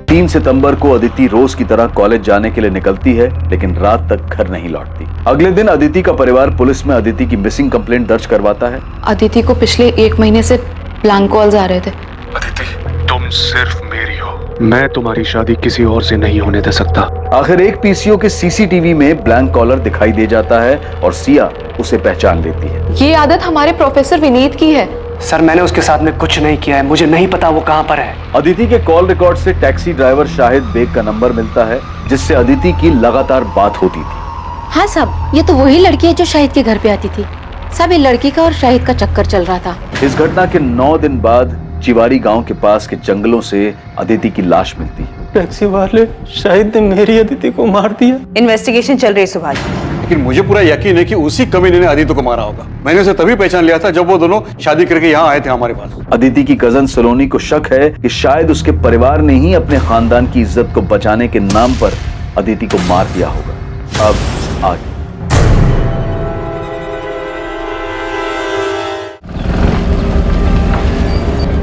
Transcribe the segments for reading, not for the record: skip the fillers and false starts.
3 सितंबर को अदिति रोज की तरह कॉलेज जाने के लिए निकलती है, लेकिन रात तक घर नहीं लौटती। अगले दिन अदिति का परिवार पुलिस में अदिति की मिसिंग कंप्लेंट दर्ज करवाता है। अदिति को पिछले 1 महीने से ब्लैंक कॉल्स आ रहे थे। अदिति, तुम सिर्फ मेरी हो, मैं तुम्हारी शादी किसी और से नहीं होने दे सकता। आखिर एक पीसीओ के सीसीटीवी में ब्लैंक कॉलर दिखाई दे जाता है और सिया उसे पहचान लेती है। ये आदत हमारे प्रोफेसर विनीत की है। सर, मैंने उसके साथ में कुछ नहीं किया है, मुझे नहीं पता वो कहाँ पर है। अदिति के कॉल रिकॉर्ड से टैक्सी ड्राइवर शाहिद बेग का नंबर मिलता है, जिससे अदिति की लगातार बात होती थी। हाँ साहब, ये तो वही लड़की है जो शाहिद के घर पे आती थी। सब ये लड़की का और शाहिद का चक्कर चल रहा था। इस घटना के 9 दिन बाद चिवारी गांव के पास के जंगलों से अदिति की लाश मिलती है। टैक्सी वाले शाहिद ने मेरी अदिति को मार दिया। इन्वेस्टिगेशन चल रही है सुभाष। लेकिन मुझे पूरा यकीन है कि उसी कमीने ने अदिति को मारा होगा। मैंने उसे तभी पहचान लिया था जब वो दोनों शादी करके यहाँ आए थे हमारे पास। अदिति की कजन सलोनी को शक है कि शायद उसके परिवार ने ही अपने खानदान की इज्जत को बचाने के नाम पर अदिति को मार दिया होगा। अब आगे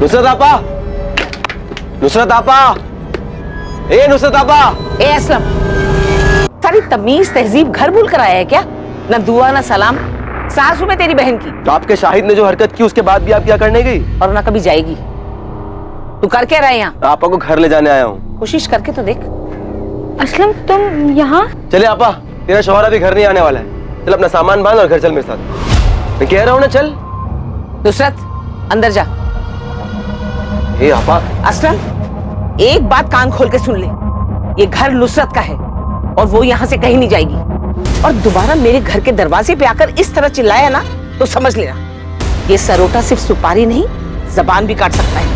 नुसरत आपा, नुसरत आपा, ए नुसरत आपा। ए असलम, सारी तमीज तहजीब घर भूल कर आया है क्या? न दुआ न सलाम। सासू में तेरी बहन की। तो आपके शाहिद ने जो हरकत की उसके बाद भी आप क्या करने गई? और ना कभी जाएगी। तू कर क्या रहा है यहाँ? आपा को घर ले जाने आया हूँ। कोशिश करके तो देख। असलम, तुम यहाँ? चले आपा, तेरा शौहर अभी घर नहीं आने वाला है। चल अपना सामान बांध और घर चल मेरे साथ। मैं कह रहा हूँ ना, चल। नुसरत, अंदर जा। ए आपा। असलम, एक बात कान खोल के सुन ले। ये घर नुसरत का है और वो यहाँ से कहीं नहीं जाएगी। और दोबारा मेरे घर के दरवाजे पे आकर इस तरह चिल्लाया ना तो समझ लेना, ये सरोटा सिर्फ सुपारी नहीं, जबान भी काट सकता है।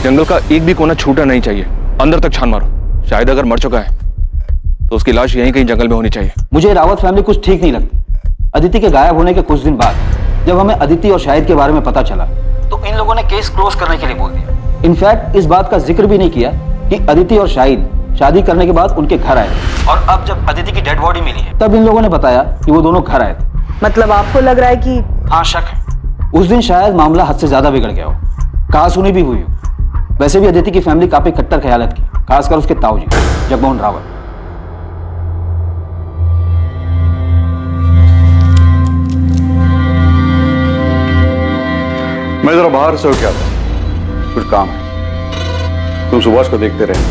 जंगल का एक भी कोना छूटा नहीं चाहिए। अंदर तक छान मारो। शायद अगर मर चुका है तो उसकी लाश यहीं कहीं जंगल में होनी चाहिए। मुझे रावत फैमिली कुछ ठीक नहीं लगती। अदिति के गायब होने के कुछ दिन बाद जब हमें अदिति और शाहिद के बारे में पता चला तो इन लोगों ने केस क्लोज करने के लिए बोल दिया। इनफैक्ट इस बात का जिक्र भी नहीं किया कि अदिति और शाहिद शादी करने के बाद उनके घर आए और अब जब अदिति की डेड बॉडी मिली है तब इन लोगों ने बताया कि वो दोनों घर आए थे। मतलब आपको लग रहा है कि? हाँ, शक है। उस दिन शायद मामला हद से ज्यादा बिगड़ गया हो, कहासुनी भी हुई हो। वैसे भी अदिति की फैमिली काफी कट्टर ख्यालत की, खासकर उसके ताऊजी जगमोहन रावत। मैं जरा बाहर से होके आता हूँ, कुछ काम है। तुम सुभाष को देखते रहे,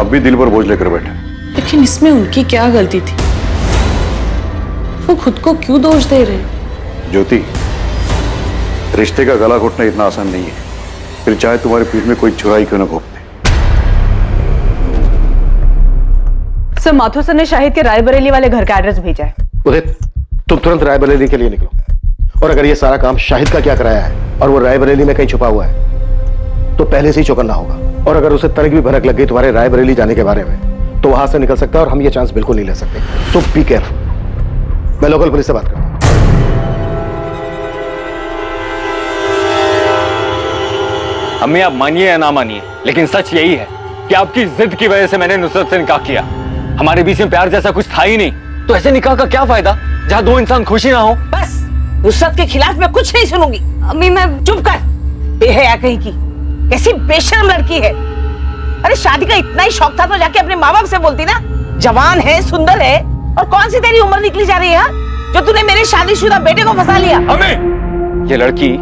अब भी दिल पर बोझ लेकर बैठे। लेकिन इसमें उनकी क्या गलती थी? वो खुद को क्यों दोष दे रहे? ज्योति, रिश्ते का गला घोटना इतना आसान नहीं है, फिर चाहे तुम्हारे पीठ में कोई चुराई क्यों न घोप दे। सर, माथुर सर ने शाहिद के रायबरेली वाले घर का एड्रेस भेजा है। उदित, तुम तुरंत रायबरेली के लिए निकलो। और अगर ये सारा काम शाहिद का क्या कराया है और वो रायबरेली में कहीं छुपा हुआ है तो पहले से ही चौकन्ना होगा। और अगर उसे तनिक भी भनक लग गई तुम्हारे रायबरेली जाने के बारे में तो वहां से निकल सकता है और हम ये चांस बिल्कुल नहीं ले सकते। सो बी केयरफुल। मैं लोकल पुलिस से बात करता हूं। अम्मी, आप मानिए या ना मानिए, लेकिन सच यही है कि आपकी जिद की वजह से मैंने नुसरत से निकाह किया। हमारे बीच में प्यार जैसा कुछ था ही नहीं, तो ऐसे निकाह का क्या फायदा जहां दो इंसान खुशी ना हो। बस, नुसरत के खिलाफ मैं कुछ नहीं सुनूंगी। अम्मी, मैं चुप कर। बेहया कहीं की, कैसी बेशर्म लड़की है। अरे शादी का इतना ही शौक था तो जाके अपने माँ बाप से बोलती ना। जवान है, सुंदर है, और कौन सी तेरी उम्र निकली जा रही है जो तूने मेरे शादीशुदा बेटे को फंसा लिया। अम्मी, ये लड़की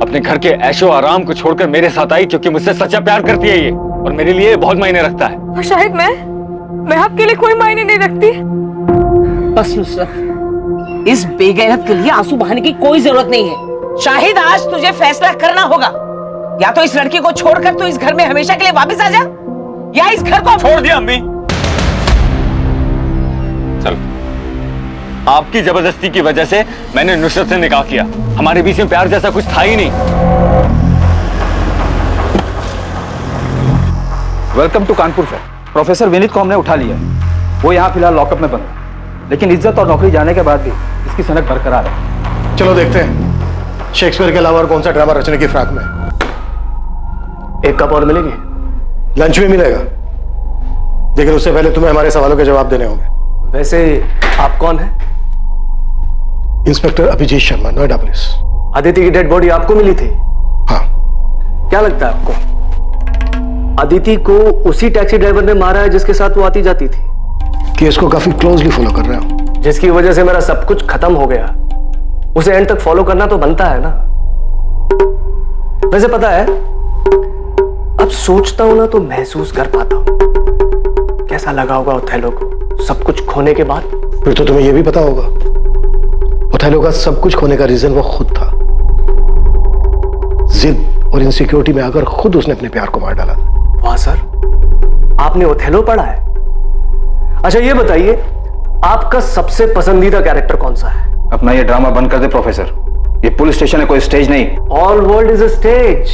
अपने घर के ऐशो आराम को छोड़कर मेरे साथ आई क्योंकि मुझसे सच्चा प्यार करती है ये, और मेरे लिए बहुत मायने रखता है। और शायद मैं आपके लिए कोई मायने नहीं रखती। बस नुसरत, इस बेगैरत के लिए आंसू बहाने की कोई जरूरत नहीं है। शाहिद, आज तुझे फैसला करना होगा। या तो इस लड़की को छोड़कर तू इस घर में हमेशा के लिए वापस आ जा, या इस घर को छोड़ दिया। अम्मी, चल, आपकी जबरदस्ती की वजह से मैंने नुसरत से निकाह किया। हमारे बीच में प्यार जैसा कुछ था ही नहीं। Welcome to Kanpur sir. Professor Vineet को हमने उठा लिया है। वो यहाँ फिलहाल लॉकअप में बंद है, लेकिन इज्जत और नौकरी जाने के बाद भी इसकी सनक बरकरार है। चलो देखते हैं शेक्सपियर के अलावा और कौन सा ड्रामा रचने की फ्राक में। एक कप और मिलेगी? लंच भी मिलेगा, लेकिन उससे पहले तुम्हें हमारे सवालों के जवाब देने होंगे। वैसे आप कौन हैं? Inspector Abhijeet Sharma, Noida police. अदिति की डेड बॉडी आपको मिली थी? हाँ। क्या लगता है आपको, अदिति को उसी टैक्सी ड्राइवर ने मारा है जिसके साथ वो आती जाती थी? केस को काफी क्लोजली फॉलो कर रहे हो। जिसकी वजह से मेरा सब कुछ खत्म हो गया, उसे एंड तक फॉलो करना तो बनता है ना। वैसे पता है, अब सोचता हूं ना तो महसूस कर पाता हूं कैसा लगा होगा ओथेलो को सब कुछ खोने के बाद। फिर तो तुम्हें यह भी पता होगा ओथेलो का सब कुछ खोने का रीजन वो खुद था। जिद और इनसिक्योरिटी में आकर खुद उसने अपने प्यार को मार डाला था। वाह सर, आपने ओथेलो पढ़ा है? अच्छा ये बताइए, आपका सबसे पसंदीदा कैरेक्टर कौन सा है? अपना ये ड्रामा बंद कर दे प्रोफेसर, ये पुलिस स्टेशन है, कोई स्टेज नहीं। All world is a stage,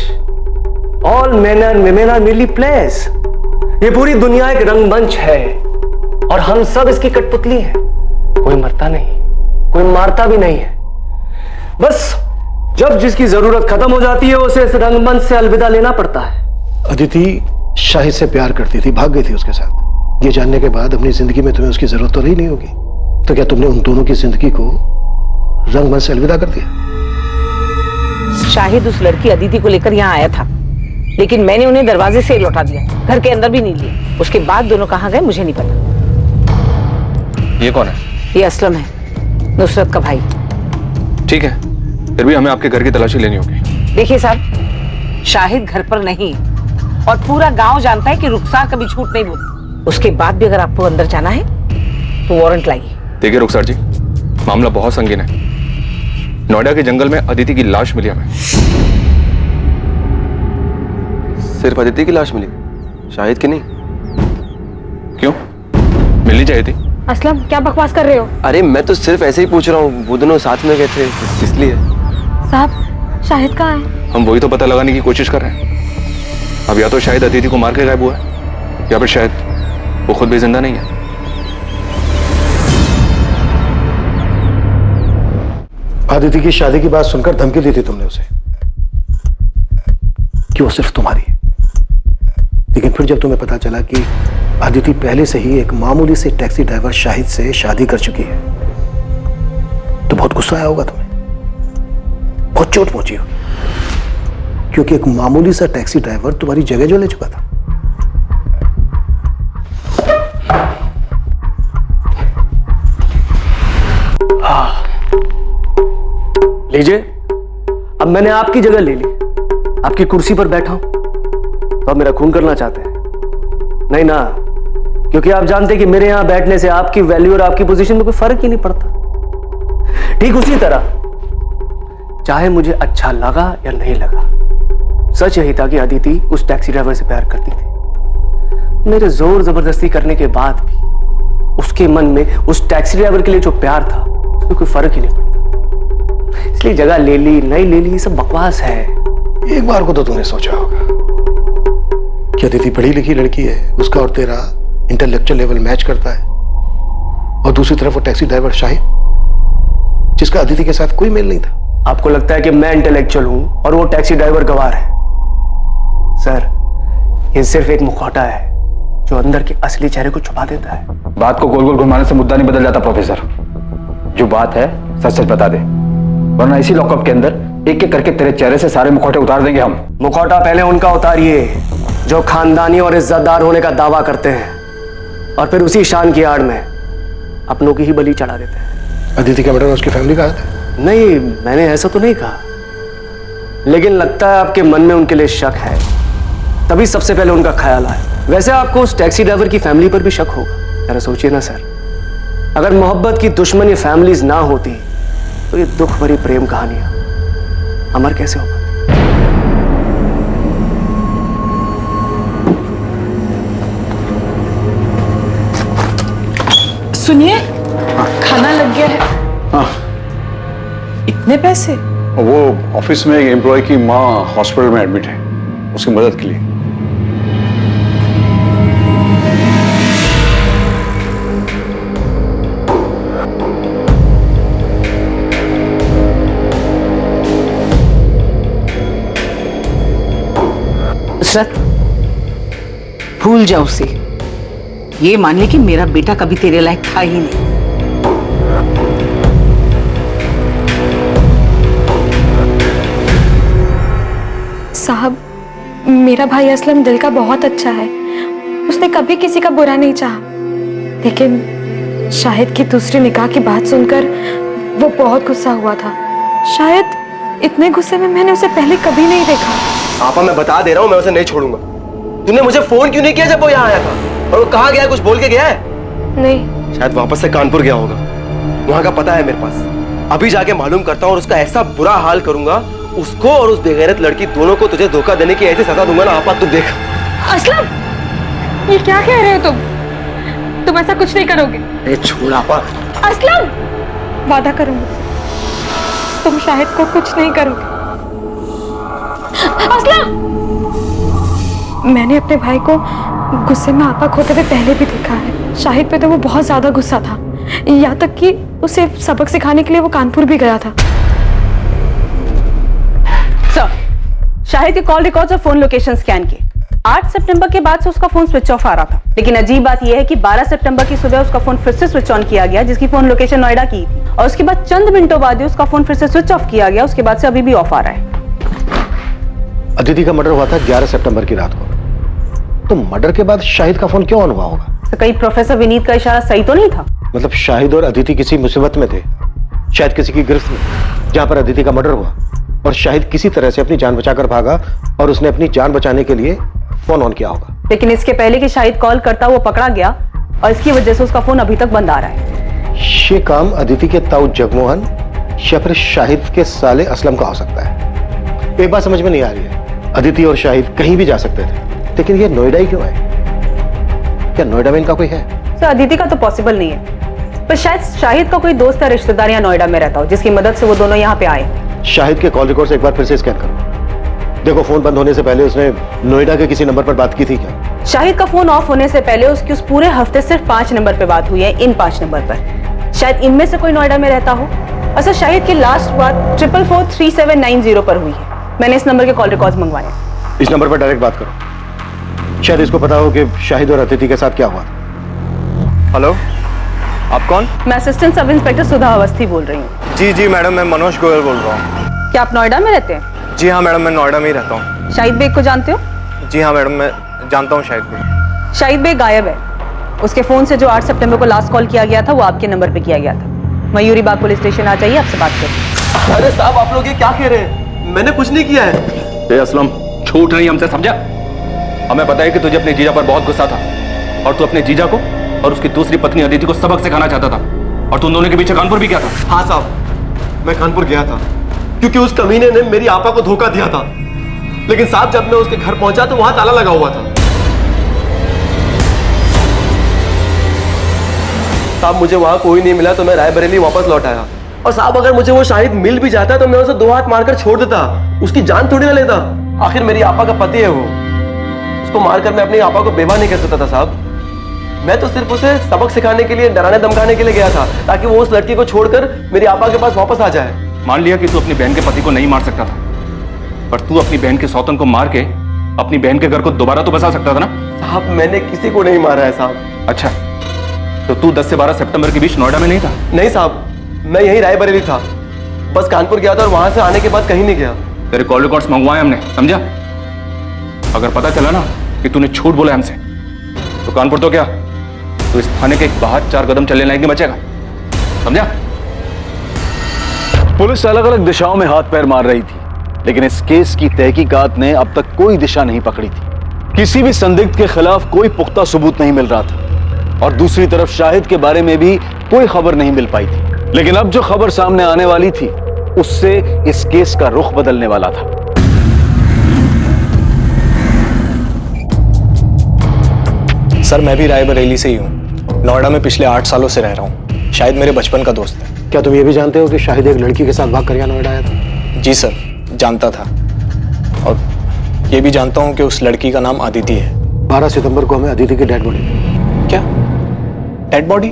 all men and women are mainly place. ये पूरी दुनिया एक रंगमंच है और हम सब इसकी कठपुतली हैं। कोई मरता नहीं, कोई मारता भी नहीं है। बस जब जिसकी जरूरत खत्म हो जाती है उसे इस रंगमंच से अलविदा लेना पड़ता है। अदिति शाहिद से प्यार करती थी, भाग गई थी उसके साथ। ये जानने के बाद अपनी जिंदगी में तुम्हें उसकी जरूरत तो रही नहीं होगी, तो क्या तुमने उन दोनों की जिंदगी को रंगमंच से अलविदा कर दिया? शाहिद उस लड़की अदिति को लेकर यहाँ आया था, लेकिन मैंने उन्हें दरवाजे से लौटा दिया, घर के अंदर भी नहीं लिया। उसके बाद दोनों कहाँ गए मुझे नहीं पता। ये कौन है? ये असलम है, नुसरत का भाई। ठीक है, फिर भी हमें आपके घर की तलाशी लेनी होगी। देखिए साहब, शाहिद घर पर नहीं और पूरा गांव जानता है कि रुखसार कभी झूठ नहीं बोलती। उसके बाद भी अगर आपको अंदर जाना है तो वारंट लाइए। देखिए रुखसार जी, मामला बहुत संगीन है। नोएडा के जंगल में अदिति की लाश मिली हमें। सिर्फ अदिति की लाश मिली, शाहिद की नहीं? क्यों, मिलनी चाहिए थी। असलम क्या बकवास कर रहे हो? अरे मैं तो सिर्फ ऐसे ही पूछ रहा हूँ, वो दोनों साथ में गए थे इसलिए। साहब शाहिद कहाँ है? हम वही तो पता लगाने की कोशिश कर रहे हैं। अब या तो शायद अदिति को मार के गायब हुआ है, या फिर शायद वो खुद भी जिंदा नहीं है। अदिति की शादी की बात सुनकर धमकी दी थी तुमने उसे कि वो सिर्फ तुम्हारी है, लेकिन फिर जब तुम्हें पता चला कि अदिति पहले से ही एक मामूली से टैक्सी ड्राइवर शाहिद से शादी कर चुकी है, तो बहुत गुस्सा आया होगा तुम्हें, बहुत चोट पहुंची होगी, क्योंकि एक मामूली सा टैक्सी ड्राइवर तुम्हारी जगह जो ले चुका था। लीजिए, अब मैंने आपकी जगह ले ली, आपकी कुर्सी पर बैठा हूं, तो आप मेरा खून करना चाहते हैं? नहीं ना, क्योंकि आप जानते हैं कि मेरे यहां बैठने से आपकी वैल्यू और आपकी पोजीशन में कोई फर्क ही नहीं पड़ता। ठीक उसी तरह, चाहे मुझे अच्छा लगा या नहीं लगा, सच यही था कि अदिति उस टैक्सी ड्राइवर से प्यार करती थी। मेरे जोर जबरदस्ती करने के बाद भी उसके मन में उस टैक्सी ड्राइवर के लिए जो प्यार था उसमें कोई फर्क ही नहीं पड़ता। इसलिए जगह ले ली नहीं ले ली, ये सब बकवास है। एक बार को तो तुमने सोचा होगा कि अदिति पढ़ी लिखी लड़की है, उसका और तेरा इंटेलेक्चुअल लेवल मैच करता है, और दूसरी तरफ वो टैक्सी ड्राइवर शाहिद जिसका अदिति के साथ कोई मेल नहीं था। आपको लगता है कि मैं इंटेलेक्चुअल हूं और वो टैक्सी ड्राइवर गवार है? सर, ये सिर्फ एक मुखौटा है जो अंदर के असली चेहरे को छुपा देता है। बात को गोल गोल घुमाने से मुद्दा नहीं बदल जाता प्रोफेसर। जो बात है सच सच बता दे, वरना इसी लॉकअप के अंदर एक एक करके तेरे चेहरे से सारे मुखौटे उतार देंगे हम। मुखौटा पहले उनका उतारिए जो खानदानी और इज्जतदार होने का दावा करते हैं, और फिर उसी शान की आड़ में अपनों की ही बलि चढ़ा देते हैं। अदिति का मर्डर उसकी फैमिली का हाथ है? नहीं, मैंने ऐसा तो नहीं कहा, लेकिन लगता है आपके मन में उनके लिए शक है, तभी सबसे पहले उनका ख्याल आया। वैसे आपको उस टैक्सी ड्राइवर की फैमिली पर भी शक होगा। जरा सोचिए ना सर, अगर मोहब्बत की दुश्मनी फैमिलीज ना होती तो ये दुख भरी प्रेम कहानियां अमर कैसे हो पाती? सुनिए, खाना लग गया है। हाँ, इतने पैसे? वो ऑफिस में एक एम्प्लॉय की माँ हॉस्पिटल में एडमिट है, उसकी मदद के लिए। नुसरत, भूल जाओ उसे। ये मान ले कि मेरा बेटा कभी तेरे लायक था ही नहीं। साहब, मेरा भाई असलम दिल का बहुत अच्छा है। उसने कभी किसी का बुरा नहीं चाहा, लेकिन शाहिद की दूसरी निकाह की बात सुनकर वो बहुत गुस्सा हुआ था। शायद इतने गुस्से में मैंने उसे पहले कभी नहीं देखा। आपा, मैं बता दे रहा हूँ, मैं उसे नहीं छोड़ूंगा। तूने मुझे फोन क्यों नहीं किया जब वो यहाँ आया था? और वो कहाँ गया, कुछ बोल के गया है? नहीं। शायद वापस से कानपुर गया होगा, वहां का पता है मेरे पास। अभी जाके मालूम करता हूँ और उसका ऐसा बुरा हाल करूंगा, उसको और उस बेगैरत लड़की दोनों को तुझे धोखा देने की ऐसी सजा दूंगा ना आपा, तू देख। असलम, ये क्या कह रहे हो तुम ऐसा कुछ नहीं करोगे। अरे छोड़ आपा। असलम, वादा करो मुझसे, तुम शाहिद को कुछ नहीं करोगे। असलम, मैंने अपने भाई को गुस्से में आपा खोते हुए पहले भी देखा है। शाहिद पे तो वो बहुत ज्यादा गुस्सा था, यहाँ तक कि उसे सबक सिखाने के लिए वो कानपुर भी गया था। सर, शाहिद के कॉल रिकॉर्ड्स और फोन लोकेशन स्कैन किए। 8 सितंबर के बाद से उसका फोन स्विच ऑफ आ रहा था, लेकिन अजीब बात यह है कि 12 सितंबर की सुबह उसका फोन फिर से स्विच ऑन किया गया, जिसकी फोन लोकेशन नोएडा की थी, और उसके बाद चंद मिनटों बाद ही उसका फोन फिर से स्विच ऑफ किया गया। उसके बाद से अभी भी ऑफ आ रहा है। अदिति का मर्डर हुआ था 11 सितंबर की रात को, तो मर्डर के बाद शाहिद का फोन क्यों ऑन हुआ होगा? तो कहीं प्रोफेसर विनीत का इशारा सही तो नहीं था? मतलब शाहिद और अदिति किसी मुसीबत में थे, शायद किसी की गिरफ्त में, जहां पर अदिति का मर्डर हुआ, और शाहिद किसी तरह से अपनी जान बचाकर भागा और उसने अपनी जान बचाने के लिए फोन ऑन किया होगा। लेकिन इसके पहले कि शाहिद कॉल करता हुआ पकड़ा गया, और इसकी वजह से उसका फोन अभी तक बंद आ रहा है। ये काम अदिति के ताऊ जगमोहन या फिर शाहिद के साले असलम का हो सकता है। एक बात समझ में नहीं आ रही है, अदिति और शाहिद कहीं भी जा सकते थे, लेकिन ये नोएडा ही क्यों है? क्या नोएडा में इनका कोई है? सर, अदिति का तो पॉसिबल नहीं है, पर शायद शाहिद का कोई दोस्त या रिश्तेदार यहाँ नोएडा में रहता हो, जिसकी मदद से वो दोनों यहाँ पे आए। शाहिद के कॉल रिकॉर्ड से एक बार फिर से स्कैन करो, देखो फोन बंद होने से पहले उसने नोएडा के किसी नंबर पर बात की थी क्या? शाहिद का फोन ऑफ होने से पहले उसकी उस पूरे हफ्ते सिर्फ 5 नंबर पे बात हुई है, इन 5 नंबर पर। शायद इनमें से कोई नोएडा में रहता हो। और सर, शाहिद की लास्ट बात 443790 पर हुई है। मैंने इस नंबर के कॉल रिकॉर्ड्स मंगवाए। इस नंबर पर डायरेक्ट बात करो, शायद इसको पता हो कि शाहिद और अदिति के साथ क्या हुआ। हेलो, आप कौन? मैं असिस्टेंट सब इंस्पेक्टर सुधा अवस्थी बोल रही हूँ। जी मैडम, मैं मनोज गोयल बोल रहा हूँ। क्या आप नोएडा में रहते हैं? जी हाँ मैडम, मैं नोएडा में ही रहता हूँ। शाहिद बेग को जानते हो? जी हाँ मैडम, मैं जानता हूँ शाहिद बेग। शाहिद बेग गायब है। उसके फोन से जो 8 सितंबर को लास्ट कॉल किया गया था, वो आपके नंबर पे किया गया था। मयूरी बाग पुलिस स्टेशन आ जाइए, आपसे बात करें। अरे साहब, आप लोग ये क्या कह रहे हैं? मैंने कुछ नहीं किया है। असलम, छूट नहीं हमसे, समझा? हमें पता है कि तुझे अपने जीजा पर बहुत गुस्सा था, और तू अपने जीजा को और उसकी दूसरी पत्नी अदिति को सबक सिखाना चाहता था, और तुम दोनों के पीछे कानपुर भी गया था। हाँ साहब, मैं कानपुर गया था क्योंकि उस कमीने ने मेरी आपा को धोखा दिया था, लेकिन साहब जब मैं उसके घर पहुंचा तो वहां ताला लगा हुआ था। साहब, मुझे वहां कोई नहीं मिला तो मैं रायबरेली वापस लौट आया। और साहब, अगर मुझे वो शाहिद मिल भी जाता तो मैं उसे 2 हाथ मारकर छोड़ देता, उसकी जान थोड़ी ना लेता। आखिर मेरी आपा का पति है वो, उसको मारकर मैं अपनी आपा को बेवा नहीं कर सकता था साहब। मैं तो सिर्फ उसे सबक सिखाने के लिए, डराने धमकाने के लिए गया था, ताकि वो उस लड़की को छोड़कर मेरी आपा के पास वापस आ जाए। मान लिया कि तू अपनी बहन के पति को नहीं मार सकता था, पर तू अपनी बहन के सौतन को मार के अपनी बहन के घर को दोबारा तो बसा सकता था ना? साहब, मैंने किसी को नहीं मारा है साहब। अच्छा, तो तू 10 से 12 सितंबर के बीच नोएडा में नहीं था? नहीं साहब, मैं यही रायबरेली था, बस कानपुर गया था और वहां से आने के बाद कहीं नहीं गया। तेरे कॉल रिकॉर्ड्स मंगवाए हमने, समझा? अगर पता चला ना कि तूने झूठ बोला हमसे, तो कानपुर तो क्या, तो इस थाने के बाहर 4 कदम चलने लायक नहीं बचेगा, समझा? पुलिस अलग अलग दिशाओं में हाथ पैर मार रही थी, लेकिन इस केस की तहकीकात ने अब तक कोई दिशा नहीं पकड़ी थी। किसी भी संदिग्ध के खिलाफ कोई पुख्ता सबूत नहीं मिल रहा था, और दूसरी तरफ शाहिद के बारे में भी कोई खबर नहीं मिल पाई थी। लेकिन अब जो खबर सामने आने वाली थी, उससे इस केस का रुख बदलने वाला था। सर, मैं भी रायबरेली से ही हूँ, नोएडा में पिछले 8 सालों से रह रहा हूँ। शाहिद मेरे बचपन का दोस्त है। क्या तुम ये भी जानते हो कि शाहिद एक लड़की के साथ भाग कर यहाँ नोएडा आया था? जी सर, जानता था, और ये भी जानता हूँ कि उस लड़की का नाम अदिति है। 12 सितंबर को हमें अदिति की डेड बॉडी। क्या डेड बॉडी?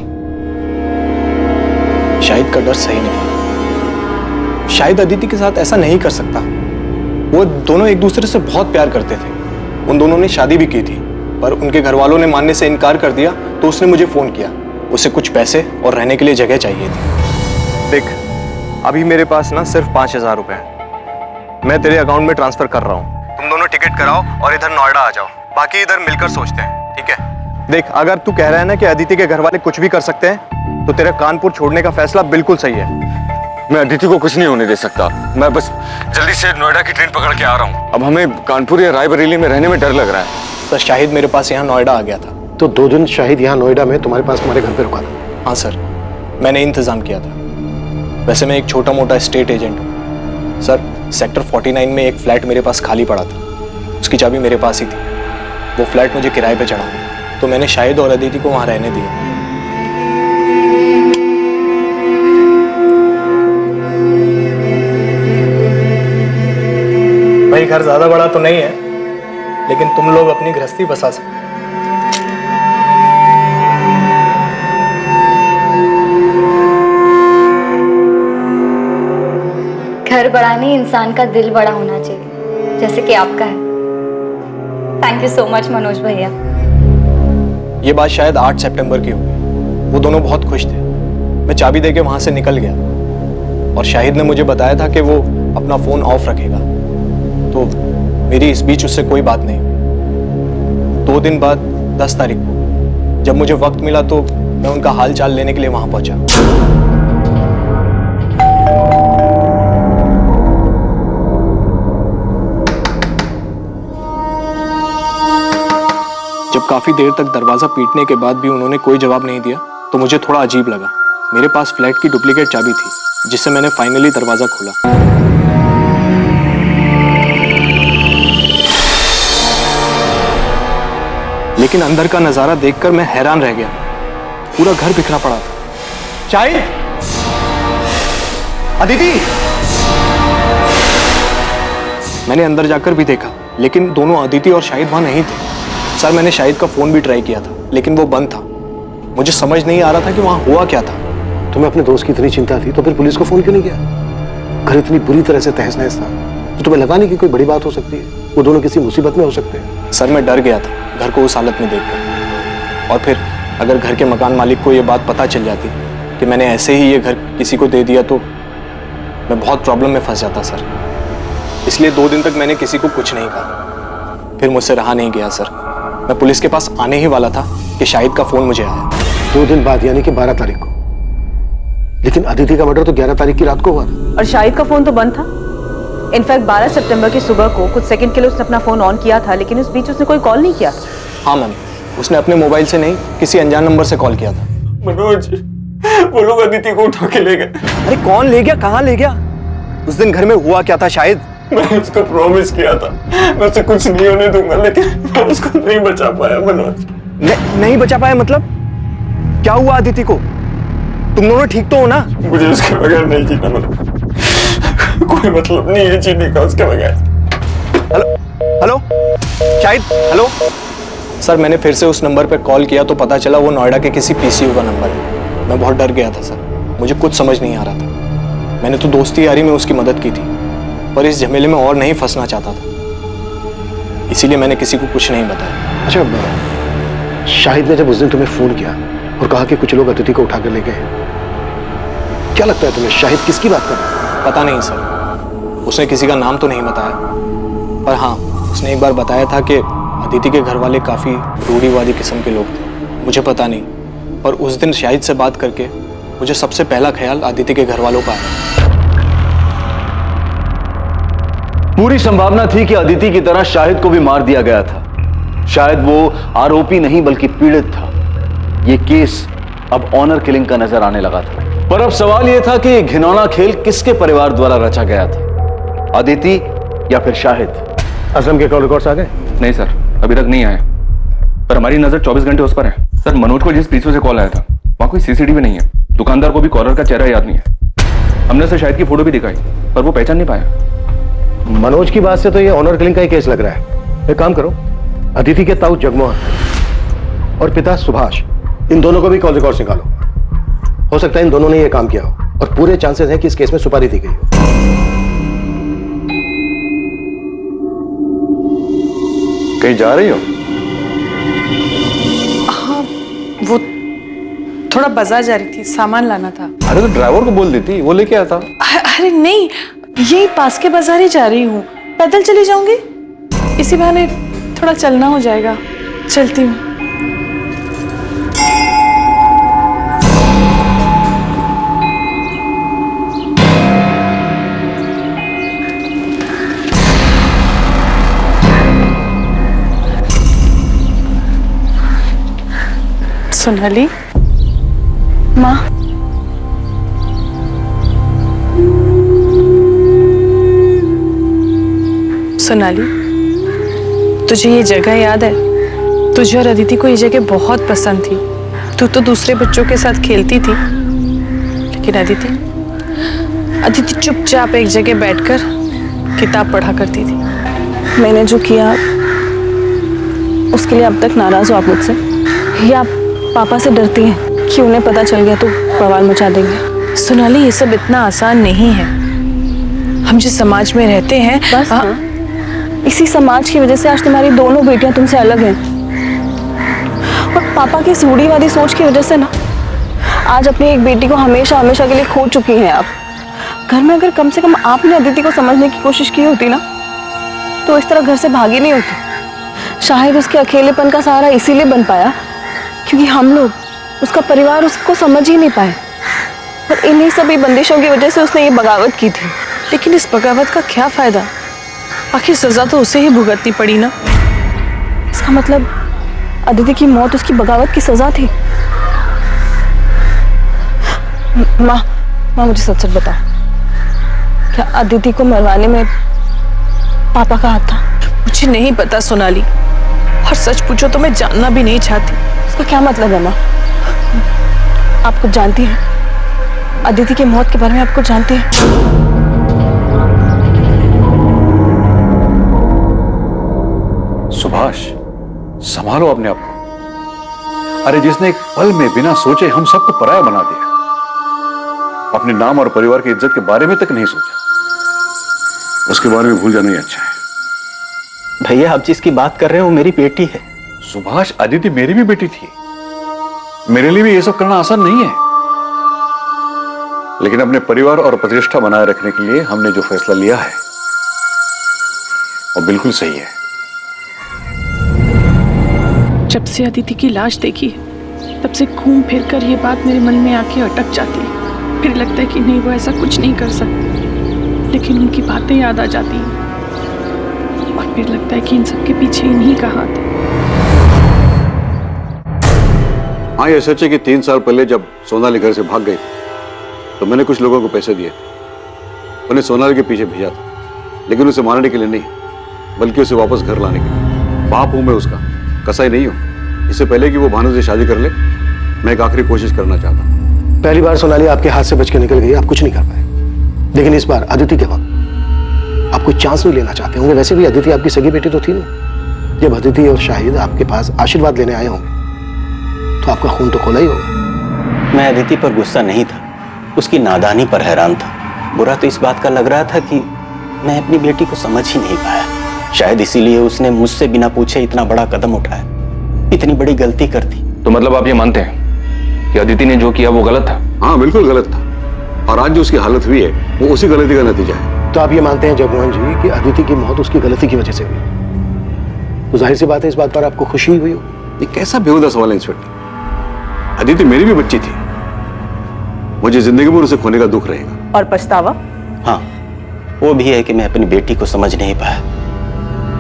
शाहिद का डर सही नहीं। शाहिद अदिति के साथ ऐसा नहीं कर सकता। वो दोनों एक दूसरे से बहुत प्यार करते थे, उन दोनों ने शादी भी की थी, पर उनके घर वालों ने मानने से इनकार कर दिया, तो उसने मुझे फोन किया। उसे कुछ पैसे और रहने के लिए जगह चाहिए थी। देख, अभी मेरे पास ना सिर्फ 5000 रुपए हैं, मैं तेरे अकाउंट में ट्रांसफर कर रहा हूँ। तुम दोनों टिकट कराओ और इधर नोएडा आ जाओ, बाकी इधर मिलकर सोचते हैं, ठीक है? देख, अगर तू कह रहा है ना कि अदिति के घर वाले कुछ भी कर सकते हैं, तो तेरा कानपुर छोड़ने का फैसला बिल्कुल सही है। मैं अदिति को कुछ नहीं होने दे सकता। मैं बस जल्दी से नोएडा की ट्रेन पकड़ के आ रहा हूँ। अब हमें कानपुर या रायबरेली में रहने में डर लग रहा है। सर, शाहिद मेरे पास यहाँ नोएडा आ गया था। तो 2 दिन शाहिद यहाँ नोएडा में तुम्हारे पास तुम्हारे घर पे रुका था? हाँ सर, मैंने इंतजाम किया था। वैसे मैं एक छोटा मोटा स्टेट एजेंट हूँ सर। सेक्टर 49 में एक फ्लैट मेरे पास खाली पड़ा था, उसकी चाबी मेरे पास ही थी। वो फ्लैट मुझे किराए पे चढ़ा, तो मैंने शाहिद और अदिति को वहाँ रहने दिया। भाई, घर ज्यादा बड़ा तो नहीं है, लेकिन तुम लोग अपनी गृहस्थी बसा सकते। घर बड़ा नहीं, इंसान का दिल बड़ा होना चाहिए, जैसे कि आपका है। Thank you so much Manoj भैया। ये बात शायद 8 सितंबर की होगी। वो दोनों बहुत खुश थे। मैं चाबी देके वहां से निकल गया और शाहिद ने मुझे बताया था कि वो अपना फोन ऑफ रखेगा, तो मेरी इस बीच उससे कोई बात नहीं। 2 दिन बाद 10 तारीख को जब मुझे वक्त मिला तो मैं उनका हाल चाल लेने के लिए वहां पहुंचा। जब काफी देर तक दरवाजा पीटने के बाद भी उन्होंने कोई जवाब नहीं दिया तो मुझे थोड़ा अजीब लगा। मेरे पास फ्लैट की डुप्लीकेट चाबी थी, जिससे मैंने फाइनली दरवाजा खोला। लेकिन अंदर का नजारा देखकर मैं हैरान रह गया। पूरा घर बिखरा पड़ा था। शाहिद, अदिति! मैंने अंदर जाकर भी देखा, लेकिन दोनों अदिति और शाहिद वहां नहीं थे। सर, मैंने शाहिद का फोन भी ट्राई किया था, लेकिन वो बंद था। मुझे समझ नहीं आ रहा था कि वहां हुआ क्या था। तुम्हें अपने दोस्त की इतनी चिंता थी तो फिर पुलिस को फोन क्यों नहीं किया? घर इतनी बुरी तरह से तहस नहस था, तो तुम्हें लगा नहीं कि कोई बड़ी बात हो सकती है? वो दोनों किसी मुसीबत में हो सकते हैं। सर, मैं डर गया था घर को उस हालत में देखकर। और फिर अगर घर के मकान मालिक को ये बात पता चल जाती कि मैंने ऐसे ही ये घर किसी को दे दिया तो मैं बहुत प्रॉब्लम में फंस जाता सर। इसलिए 2 दिन तक मैंने किसी को कुछ नहीं कहा। फिर मुझसे रहा नहीं गया सर। मैं पुलिस के पास आने ही वाला था कि शाहिद का फोन मुझे आया। 2 दिन बाद, यानी कि 12 तारीख को। लेकिन अदिति का मर्डर तो 11 तारीख की रात को हुआ था। और शाहिद का फोन तो बंद था। इनफैक्ट 12 सितंबर की सुबह को कुछ सेकंड के लिए उसने अपना फोन ऑन किया था, लेकिन उस बीच उसने कोई कॉल नहीं किया। हाँ मैम, उसने अपने मोबाइल से नहीं, किसी अनजान नंबर से कॉल किया था। मनोज, वो लोग अदिति को उठा के ले गए। अरे कौन ले गया? कहाँ ले गया? उस दिन घर में हुआ क्या था शाहिद? मैंने उसको प्रॉमिस किया था मैं उसे कुछ नहीं होने दूंगा, लेकिन मैं उसको नहीं बचा पाया मनोज। नहीं बचा पाया मतलब? क्या हुआ अदिति को? तुम दोनों ठीक तो हो ना? मुझे उसके बगैर नहीं जीना मनोज। कोई मतलब नहीं है जीने का उसके बगैर। Hello Shahid, hello sir. मैंने फिर से उस नंबर पे कॉल किया तो पता चला वो नोएडा के किसी पीसीयू का नंबर है। मैं बहुत डर गया था सर, मुझे कुछ समझ नहीं आ रहा था। मैंने तो दोस्ती यारी में उसकी मदद की थी, पर इस झमेले में और नहीं फंसना चाहता था, इसीलिए मैंने किसी को कुछ नहीं बताया। अच्छा, शाहिद ने जब उस दिन तुम्हें फोन किया और कहा कि कुछ लोग अदिति को उठाकर ले गए, क्या लगता है तुम्हें शाहिद किसकी बात कर रहा है? पता नहीं सर, उसने किसी का नाम तो नहीं बताया, पर हाँ उसने एक बार बताया था कि अदिति के घर वाले काफी रूढ़िवादी किस्म के लोग थे। मुझे पता नहीं, पर उस दिन शाहिद से बात करके मुझे सबसे पहला ख्याल अदिति के घर वालों का आया। पूरी संभावना थी कि अदिति की तरह शाहिद को भी मार दिया गया था। शायद वो आरोपी नहीं बल्कि पीड़ित था। ये केस अब ऑनर किलिंग का नजर आने लगा था। पर अब सवाल यह था कि ये घिनौना खेल किसके परिवार द्वारा रचा गया था, अदिति या फिर शाहिद? असलम के कॉल रिकॉर्ड्स आ गए? नहीं सर, अभी तक नहीं आए, पर हमारी नजर 24 घंटे उस पर है। सर, मनोज को जिस पीछे से कॉल आया था वहां कोई सीसीटीवी नहीं है। दुकानदार को भी कॉलर का चेहरा याद नहीं है। हमने उसे शाहिद की फोटो भी दिखाई, पर वो पहचान नहीं पाया। मनोज की बात से तो ये ऑनर किलिंग का ही केस लग रहा है। एक काम करो, अदिति के ताऊ जगमोहन और पिता सुभाष, इन दोनों को भी कॉल रिकॉर्ड्स निकालो। हो सकता है इन दोनों ने ये काम किया हो, और पूरे चांसेस हैं कि इस केस में सुपारी दी गई हो। कहीं जा रही हो? हाँ, वो थोड़ा बाजार जा रही थी, सामान लाना था। अरे तो ड्राइवर को बोल देती, वो लेके आता। अरे नहीं, यही पास के बाजार ही जा रही हूँ। पैदल चली जाऊंगी। इसी बहाने थोड़ा चलना हो जाएगा। चलती हूँ। सोनाली, माँ, सोनाली, तुझे ये जगह याद है? तुझे और अदिति को ये जगह बहुत पसंद थी। तू तो दूसरे बच्चों के साथ खेलती थी, लेकिन अदिति चुपचाप एक जगह बैठकर किताब पढ़ा करती थी। मैंने जो किया उसके लिए अब तक नाराज हो आप मुझसे, या आप पापा से डरती हैं कि उन्हें पता चल गया तो बवाल मचा देंगे? सोनाली, ये सब इतना आसान नहीं है। हम जिस समाज में रहते हैं, बस इसी समाज की वजह से आज तुम्हारी दोनों बेटियां तुमसे अलग हैं। और पापा की रूढ़िवादी सोच की वजह से ना आज अपनी एक बेटी को हमेशा हमेशा के लिए खो चुकी हैं आप। घर में अगर कम से कम आपने अदिति को समझने की कोशिश की होती ना, तो इस तरह घर से भागी नहीं होती। शायद उसके अकेलेपन का सहारा इसीलिए बन पाया क्योंकि हम लोग, उसका परिवार उसको समझ ही नहीं पाए। और इन्हीं सभी बंदिशों की वजह से उसने ये बगावत की थी। लेकिन इस बगावत का क्या फायदा? आखिर सजा तो उसे ही भुगतनी पड़ी ना। इसका मतलब अदिति की मौत उसकी बगावत की सजा थी। माँ, मुझे सच सच बताओ, क्या अदिति को मरवाने में पापा का हाथ था? मुझे नहीं पता सोनाली, और सच पूछो तो मैं जानना भी नहीं चाहती। इसका क्या मतलब है माँ? आप कुछ जानती हैं? अदिति की मौत के बारे में आप कुछ जानती हैं? सुभाष, संभालो अपने आप को। अरे जिसने एक पल में बिना सोचे हम सबको पराया बना दिया, अपने नाम और परिवार की इज्जत के बारे में तक नहीं सोचा, उसके बारे में भूल जाना ही अच्छा है। भैया, आप जिसकी बात कर रहे हो मेरी बेटी है। सुभाष, अदिति मेरी भी बेटी थी। मेरे लिए भी ये सब करना आसान नहीं है, लेकिन अपने परिवार और प्रतिष्ठा बनाए रखने के लिए हमने जो फैसला लिया है वो बिल्कुल सही है। जब से अदिति की लाश देखी है, तब से घूम फिर कर ये बात मेरे मन में आके अटक जाती है। फिर लगता है कि नहीं, वो ऐसा कुछ नहीं कर सकते, लेकिन उनकी बातें याद आ जाती हैं और फिर लगता है कि इन सब के पीछे इन्हीं का हाथ है। हाँ, ये सच है कि 3 साल पहले जब सोनाली घर से भाग गई तो मैंने कुछ लोगों को पैसे दिए, उन्हें सोनाली के पीछे भेजा था, लेकिन उसे मारने के लिए नहीं, बल्कि उसे वापस घर लाने के लिए। बाप हूं मैं उसका, कसाई नहीं हूं। इससे पहले कि वो भानु से शादी कर ले, मैं एक आखिरी कोशिश करना चाहता हूं। पहली बार सोनाली आपके हाथ से बच के निकल गई, आप कुछ नहीं कर पाए, लेकिन इस बार अदिति के वक्त आप कोई चांस नहीं लेना चाहते होंगे। वैसे भी अदिति आपकी सगी बेटी तो थी नहीं। जब अदिति और शाहिद आपके पास आशीर्वाद लेने आए होंगे तो आपका खून तो खोला ही होगा। मैं अदिति पर गुस्सा नहीं था, उसकी नादानी पर हैरान था। बुरा तो इस बात का लग रहा था कि मैं अपनी बेटी को समझ ही नहीं पाया। शायद इसीलिए उसने मुझसे बिना पूछे इतना बड़ा कदम उठाया, इतनी बड़ी गलती कर दी। तो मतलब आप ये मानते हैं कि अदिति ने जो किया वो गलत था? हाँ, बिल्कुल गलत था, और आज जो उसकी हालत हुई है वो उसी गलती का नतीजा है। तो आप ये मानते हैं जगमोहन जी कि अदिति की मौत उसकी गलती की वजह से हुई? तो जाहिर सी बात है इस बात पर आपको खुशी हुई होगी। ये कैसा बेहुदा सवाल है इंस्पेक्टर? अदिति मेरी भी बच्ची थी, मुझे जिंदगी भर उसे खोने का दुख रहेगा। और पछतावा? हाँ, वो भी है कि मैं अपनी बेटी को समझ नहीं पाया।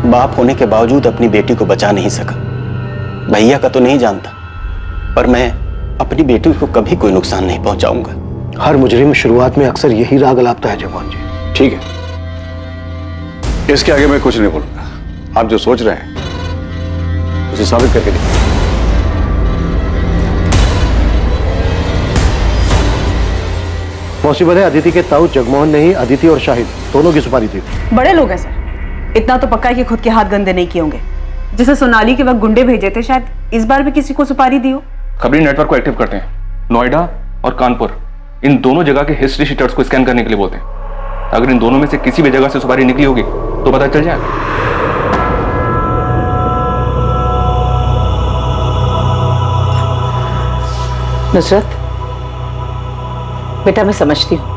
बाप होने के बावजूद अपनी बेटी को बचा नहीं सका। भैया का तो नहीं जानता, पर मैं अपनी बेटी को कभी कोई नुकसान नहीं पहुंचाऊंगा। हर मुजरिम शुरुआत में अक्सर यही राग अलापता है जगमोहन जी। ठीक है, इसके आगे मैं कुछ नहीं बोलूंगा। आप जो सोच रहे हैं उसे साबित करके देखिए। पॉसिबल है अदिति के ताऊ जगमोहन ने ही अदिति और शाहिद दोनों की सुपारी थी। बड़े लोग हैं सर, इतना तो पक्का है कि खुद के हाथ गंदे नहीं किए होंगे। जैसे सोनाली के वक्त गुंडे भेजे थे, शायद इस बार भी किसी को सुपारी दी हो। खबरी नेटवर्क को एक्टिव करते हैं, नोएडा और कानपुर, इन दोनों जगह के हिस्ट्री शीटर्स को स्कैन करने के लिए बोलते हैं। अगर इन दोनों में से किसी भी जगह से सुपारी निकली होगी तो पता चल जाएगा। नुसरत, बेटा मैं समझती हूँ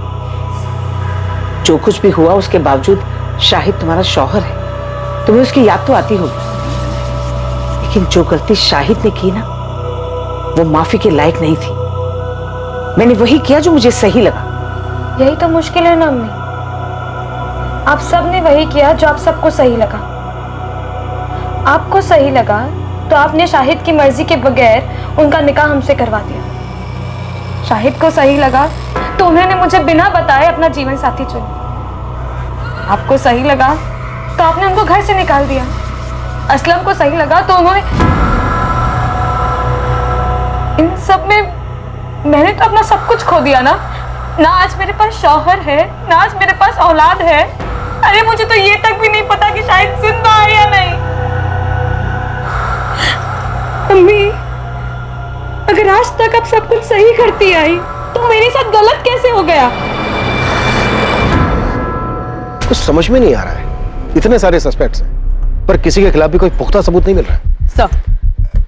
जो कुछ भी हुआ उसके बावजूद शाहिद तुम्हारा शौहर है, तुम्हें उसकी याद तो आती होगी, लेकिन जो गलती शाहिद ने की ना, वो माफी के लायक नहीं थी। मैंने वही किया जो मुझे सही लगा। यही तो मुश्किल है ना अम्मी, आप सब ने वही किया जो आप सबको सही लगा। आपको सही लगा तो आपने शाहिद की मर्जी के बगैर उनका निकाह हमसे करवा दिया। शाहिद को सही लगा तो उन्होंने मुझे बिना बताए अपना जीवन साथी चुना। आपको सही लगा तो आपने उनको घर से निकाल दिया। असलम को सही लगा तो उन्होंने, इन सब में मैंने तो अपना सब कुछ खो दिया ना। ना आज मेरे पास शौहर है, ना आज मेरे पास औलाद है। अरे मुझे तो ये तक भी नहीं पता कि शायद जिंदा है या नहीं। अम्मी, अगर आज तक अब सब कुछ सही करती आई तो मेरे साथ गलत कैसे हो गया? कुछ समझ में नहीं आ रहा है। इतने सारे सस्पेक्ट्स हैं, पर किसी के खिलाफ भी कोई पुख्ता सबूत नहीं मिल रहा है। सर,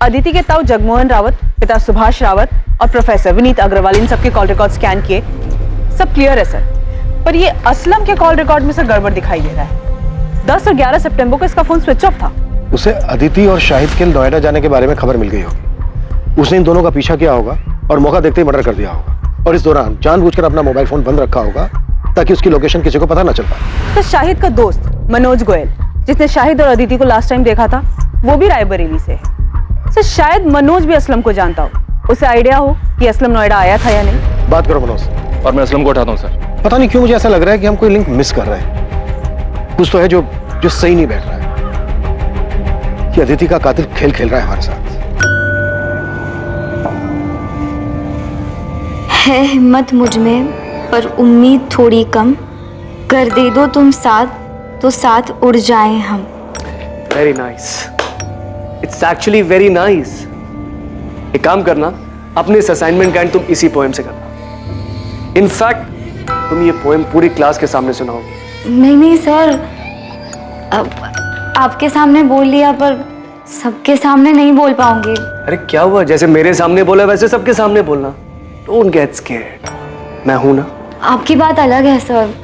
अदिति के ताऊ जगमोहन रावत, पिता सुभाष रावत और प्रोफेसर विनीत अग्रवाल, इन सबके कॉल रिकॉर्ड स्कैन किए, सब क्लियर है सर। पर ये असलम के कॉल रिकॉर्ड में से गड़बड़ दिखाई दे रहा है। 10 और 11 सितंबर को इसका फोन स्विच ऑफ था। उसे अदिति और शाहिद के नोएडा जाने के बारे में खबर मिल गई होगी। उसने इन दोनों का पीछा किया होगा और मौका देखते ही मर्डर कर दिया होगा, और इस दौरान जानबूझकर अपना मोबाइल फोन बंद रखा होगा ताकि उसकी लोकेशन किसी को पता न चल पाए। तो शाहिद का दोस्त मनोज गोयल, जिसने शाहिद और अदिति को लास्ट टाइम देखा था, वो भी रायबरेली से है। सर, शायद मनोज भी असलम को जानता हो, उसे आइडिया हो कि असलम नोएडा आया था या नहीं। बात करो मनोज। और मैं असलम को उठाता हूँ सर। पता नहीं क्यों मुझे ऐसा लग रहा है कि हम कोई लिंक मिस कर रहे हैं। कुछ तो है जो सही नहीं बैठ रहा है। कि अदिति का कातिल खेल खेल रहा है हमारे साथ। है हिम्मत मुझ में पर उम्मीद थोड़ी कम, कर दे दो तुम साथ तो साथ उड़ जाएं हम। Very nice, it's actually very nice. एक काम करना, अपने इस असाइनमेंट का एंड तुम इसी पोएम से करना। इनफैक्ट तुम ये पोएम पूरी क्लास के सामने सुनाओगे। नहीं सर, अब आपके सामने बोल लिया पर सबके सामने नहीं बोल पाऊंगी। अरे क्या हुआ, जैसे मेरे सामने बोला वैसे सबके सामने बोलना। डोंट गेट स्कैर्ड, मैं हूं ना। आपकी बात अलग है सर,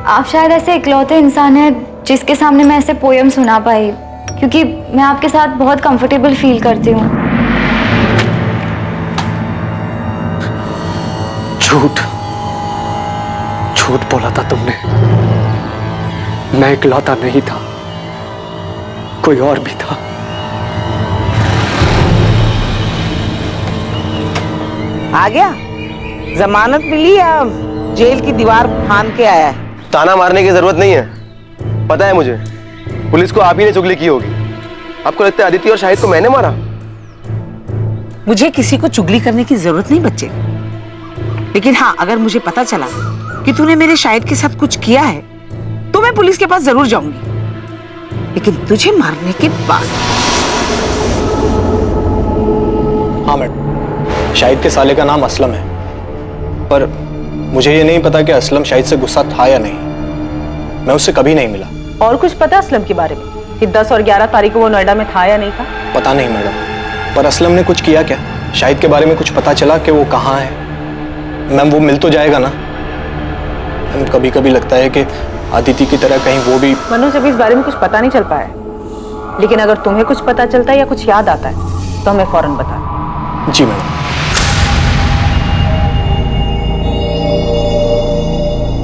आप शायद ऐसे इकलौते इंसान हैं जिसके सामने मैं ऐसे पोएम सुना पाई, क्योंकि मैं आपके साथ बहुत कंफर्टेबल फील करती हूँ। झूठ झूठ बोला था तुमने। मैं इकलौता नहीं था, कोई और भी था। आ गया? जमानत मिली या जेल की दीवार फांद के आया है? ताना मारने की जरूरत नहीं है, पता है मुझे। पुलिस को आप ही ने चुगली की होगी। आपको लगता है अदिति और शाहिद को मैंने मारा? मुझे किसी को चुगली करने की जरूरत नहीं बच्चे, लेकिन हाँ, अगर मुझे पता चला कि तूने मेरे शाहिद के साथ कुछ किया है तो मैं पुलिस के पास जरूर जाऊंगी, लेकिन तुझे मारने के बाद। हाँ मैडम, शाहिद के साले का नाम असलम है, पर मुझे ये नहीं पता कि असलम शाहिद से गुस्सा था या नहीं। मैं उससे कभी नहीं मिला। और कुछ पता असलम के बारे में कि 10 और 11 तारीख को वो नोएडा में था या नहीं था? पता नहीं मैडम, पर असलम ने कुछ किया क्या? शाहिद के बारे में कुछ पता चला कि वो कहाँ है? मैम, वो मिल तो जाएगा ना? कभी कभी लगता है कि अदिति की तरह कहीं वो भी। मनोज, अभी इस बारे में कुछ पता नहीं चल पाया, लेकिन अगर तुम्हें कुछ पता चलता है या कुछ याद आता है तो हमें फौरन बता। जी मैडम।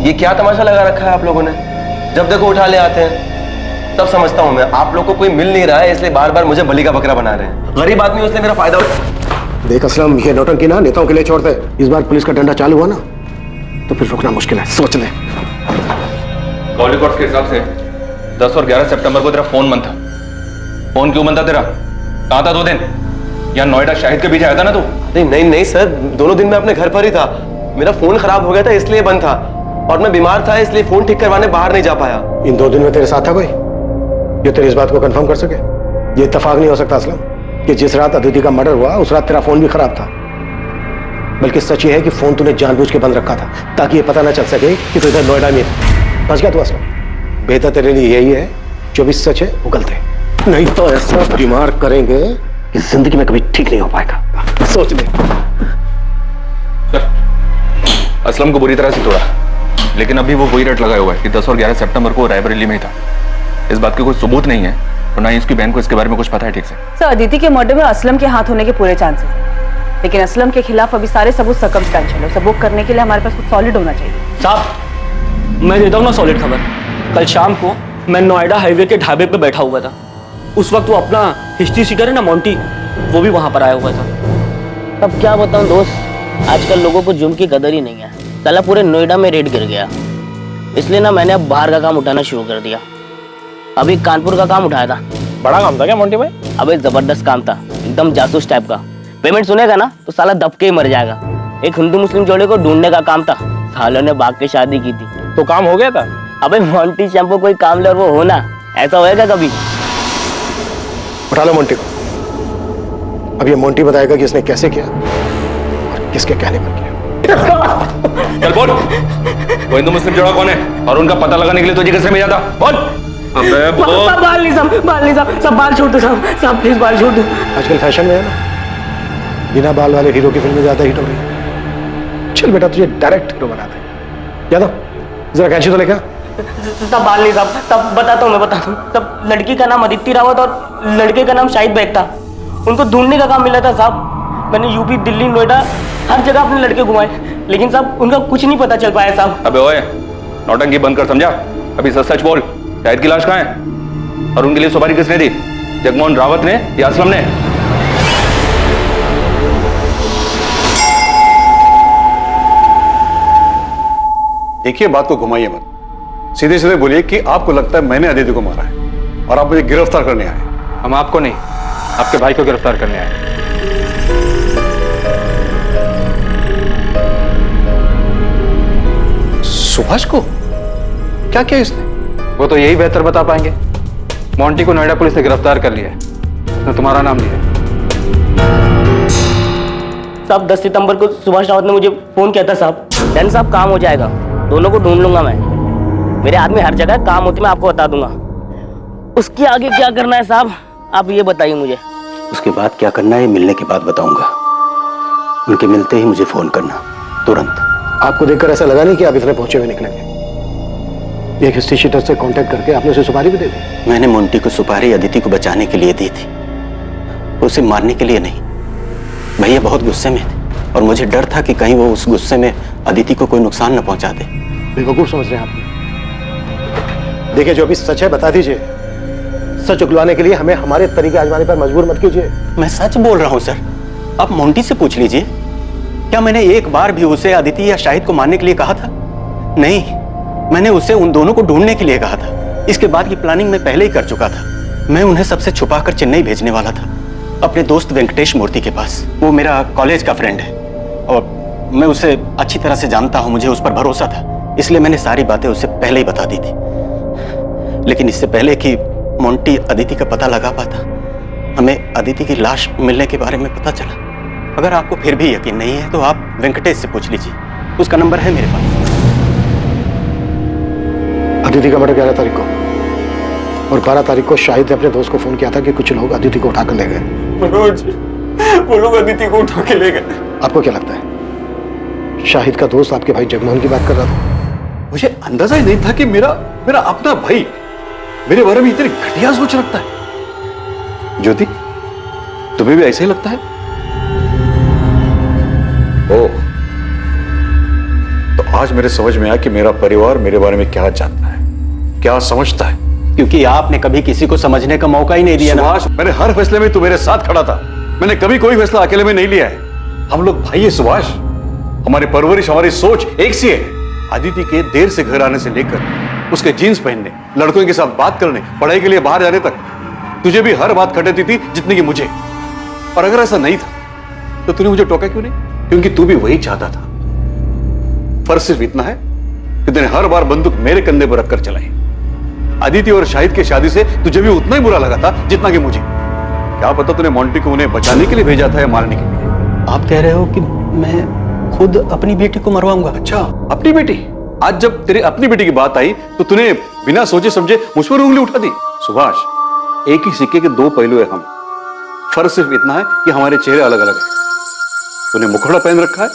ये क्या तमाशा लगा रखा है आप लोगों ने? जब देखो उठा ले आते हैं। सब समझता हूं मैं, आप लोगों को कोई मिल नहीं रहा है इसलिए बार बार मुझे बलि का बकरा बना रहे हैं। गरीब आदमी उसने मेरा फायदा देख असलम, ये नौटंकी ना नेताओं के लिए छोड़ दे। इस बार पुलिस का डंडा चालू हुआ ना तो फिर रुकना मुश्किल है, सोच ले। कॉल रिकॉर्ड्स के हिसाब से 10 और 11 सितंबर को तेरा फोन बंद था। फोन क्यों बंद था तेरा? कहाँ था 2 दिन? यहाँ नोएडा शाहिद के पीछे आया था ना तू? नहीं सर, दोनों दिन मैं अपने घर पर ही था। मेरा फोन खराब हो गया था इसलिए बंद था, और मैं बीमार था इसलिए फोन ठीक करवाने बाहर नहीं जा पाया। इन 2 दिन में तेरे साथ था कोई जो तेरी इस बात को कंफर्म कर सके? ये इत्तेफाक नहीं हो सकता असलम कि जिस रात अदिति का मर्डर हुआ उस रात तेरा फोन भी खराब था। बल्कि सच ये है कि फोन तूने जानबूझ के बंद रखा था ताकि ये पता ना चल सके कि तू इधर नोएडा में फंस गया। तू असलम, बेहतर तेरे लिए यही है जो भी सच है वो गलत है, नहीं तो ऐसा बीमार करेंगे कि जिंदगी में कभी ठीक नहीं हो पाएगा। सोच ले। असलम को बुरी तरह से तोड़ा, लेकिन अभी वो वही रट लगाया हुआ है कि 10 और 11 सितंबर को रायबरेली में ही था। इस बात के कोई सबूत नहीं है और ना ही इसकी बहन को इसके बारे में कुछ पता है ठीक से। सर, अदिति के मर्डर में असलम के हाथ होने के पूरे चांसेस हैं, लेकिन असलम के खिलाफ अभी सारे सबूत सर्कमस्टेंशियल है। सबूत करने के लिए हमारे पास कुछ सॉलिड होना चाहिए। साहब, मैं देता हूँ ना सॉलिड खबर। कल शाम को मैं नोएडा हाईवे के ढाबे पे बैठा हुआ था। उस वक्त वो अपना हिस्ट्री सीटर है ना मोंटी, वो भी वहां पर आया हुआ था। अब क्या बताऊं दोस्त, आजकल लोगों को जुर्म की कदर ही नहीं है। साला पूरे नोएडा में रेड गिर गया, इसलिए ना मैंने अब बाहर का काम उठाना शुरू कर दिया। अभी कानपुर का काम उठाया था। बड़ा काम था क्या मोंटी भाई? अबे जबरदस्त काम था, एकदम जासूस टाइप का। पेमेंट सुनेगा ना तो साला दब के ही मर जाएगा। एक हिंदू मुस्लिम जोड़े को ढूंढने का काम था, सालों ने भाग के शादी की थी। तो काम हो गया था? अबे मोंटी शैम्पू कोई काम ले और वो होना, ऐसा होएगा कभी? उठा लो मोंटी को। अब ये मोंटी बताएगा कि इसने कैसे किया और किसके कहने पर किया। चल बोल, वो हिंदू मुस्लिम जोड़ा कौन है और उनका पता लगाने के लिए तुझे कैसे भेजा था? बोल। अबे बोल। बाल नहीं साहब, सब बाल छोड़ दो साहब, प्लीज बाल छोड़ दो। आजकल फैशन में है ना, बिना बाल वाले हीरो की फिल्में ज्यादा हिट हो रही है। चल बेटा, तुझे डायरेक्ट हीरो बनाते हैं। यादव, जरा कैंची तो लेकर। सब बाल नहीं साहब, सब बताता हूँ, मैं बताता हूँ। सब लड़की का नाम अदिति रावत और लड़के का नाम शाहिद बेग था। उनको ढूंढने का काम मिला था साहब। मैंने यूपी, दिल्ली, नोएडा हर जगह अपने लड़के घुमाए, लेकिन साहब उनका कुछ नहीं पता चल पाया साहब। अबे ओए, नौटंकी बंद कर, समझा? अभी सच सच बोल, शाहिद की लाश कहाँ है और उनके लिए सुपारी किसने दी? जगमोहन रावत ने या असलम ने? देखिए, बात को घुमाइए मत, सीधे सीधे बोलिए कि आपको लगता है मैंने अदिति को मारा है और आप मुझे गिरफ्तार करने आए। हम आपको नहीं, आपके भाई को गिरफ्तार करने आए। सुभाष को क्या किया इसने? वो तो यही बेहतर बता पाएंगे। मोंटी को नोएडा पुलिस ने गिरफ्तार कर लिया है, उसने तुम्हारा नाम लिया। साहब 10 सितंबर को सुभाष रावत ने मुझे फोन किया था साहब। डन साहब, काम हो जाएगा, दोनों को ढूंढ लूंगा मैं। मेरे आदमी हर जगह काम होती, मैं आपको बता दूंगा। उसके आगे क्या करना है साहब, आप ये बताइए मुझे। उसके बाद क्या करना है मिलने के बाद बताऊंगा। उनके मिलते ही मुझे फोन करना, तुरंत। आपको देखकर ऐसा लगा नहीं कि आप इतने पहुंचे हुए निकलेंगे। एक हिस्ट्री शीटर से कांटेक्ट करके आपने उसे सुपारी भी दे दी। मैंने मोंटी को सुपारी अदिति को बचाने के लिए दी थी, उसे मारने के लिए नहीं। भैया बहुत गुस्से में थे और मुझे डर था कि कहीं वो उस गुस्से में अदिति को कोई नुकसान न पहुंचा दे। बेवकूफ समझ रहे हैं आप। देखिए, जो अभी सच है बता दीजिए। सच उगलवाने के लिए हमें हमारे तरीके आजमाने पर मजबूर मत कीजिए। मैं सच बोल रहा हूं सर, आप मोंटी से पूछ लीजिए। क्या मैंने एक बार भी उसे अदिति या शाहिद को मारने के लिए कहा था? नहीं, मैंने उसे उन दोनों को ढूंढने के लिए कहा था। इसके बाद की प्लानिंग मैं पहले ही कर चुका था। मैं उन्हें सबसे छुपाकर चेन्नई भेजने वाला था, अपने दोस्त वेंकटेश मूर्ति के पास। वो मेरा कॉलेज का फ्रेंड है और मैं उसे अच्छी तरह से जानता हूं, मुझे उस पर भरोसा था, इसलिए मैंने सारी बातें उसे पहले ही बता दी थी। लेकिन इससे पहले कि मोंटी अदिति का पता लगा पाता, हमें अदिति की लाश मिलने के बारे में पता चला। अगर आपको फिर भी यकीन नहीं है तो आप वेंकटेश से पूछ लीजिए, उसका नंबर है मेरे पास। अदिति का मर्डर 11 तारीख को और 12 तारीख को शाहिद ने अपने दोस्त को फोन किया था कि कुछ लोग अदिति को उठाकर ले गए। मनोज, वो लोग अदिति को उठा के ले गए। आपको क्या लगता है शाहिद का दोस्त आपके भाई जगमोहन की बात कर रहा था? मुझे अंदाजा ही नहीं था कि मेरा अपना भाई मेरे बारे में इतनी घटिया सोच रखता है। ज्योति, तुम्हें भी ऐसा ही लगता है? ओह, तो आज मेरे समझ में आया कि मेरा परिवार मेरे बारे में क्या जानता है, क्या समझता है। क्योंकि आपने कभी किसी को समझने का मौका ही नहीं दिया ना। सुभाष, मैंने हर फैसले में तू मेरे साथ खड़ा था। मैंने कभी कोई फैसला अकेले में नहीं लिया है। हम लोग भाई है सुभाष, हमारी परवरिश, हमारी सोच एक सी है। अदिति के देर से घर आने से लेकर उसके जीन्स पहनने, लड़कों के साथ बात करने, पढ़ाई के लिए बाहर जाने तक तुझे भी हर बात खटेती थी जितनी कि मुझे। और अगर ऐसा नहीं था तो तूने मुझे टोका क्यों नहीं? क्योंकि तू भी वही चाहता था। फर्क सिर्फ इतना है कि तूने हर बार बंदूक मेरे कंधे पर रखकर चलाई। अदिति और शाहिद की शादी से तुझे भी उतना ही बुरा लगा था जितना कि मुझे। क्या पता तूने मोंटी को उन्हें बचाने के लिए भेजा था या मारने के लिए। आप कह रहे हो कि मैं खुद अपनी बेटी को मरवाऊंगा? अच्छा, अपनी बेटी? आज जब तेरी अपनी बेटी की बात आई तो तूने बिना सोचे समझे मुझ पर उंगली उठा दी। सुभाष, एक ही सिक्के के दो पहलू है हम। फर्क सिर्फ इतना है कि हमारे चेहरे अलग अलग हैं। तूने मुखड़ा पहन रखा है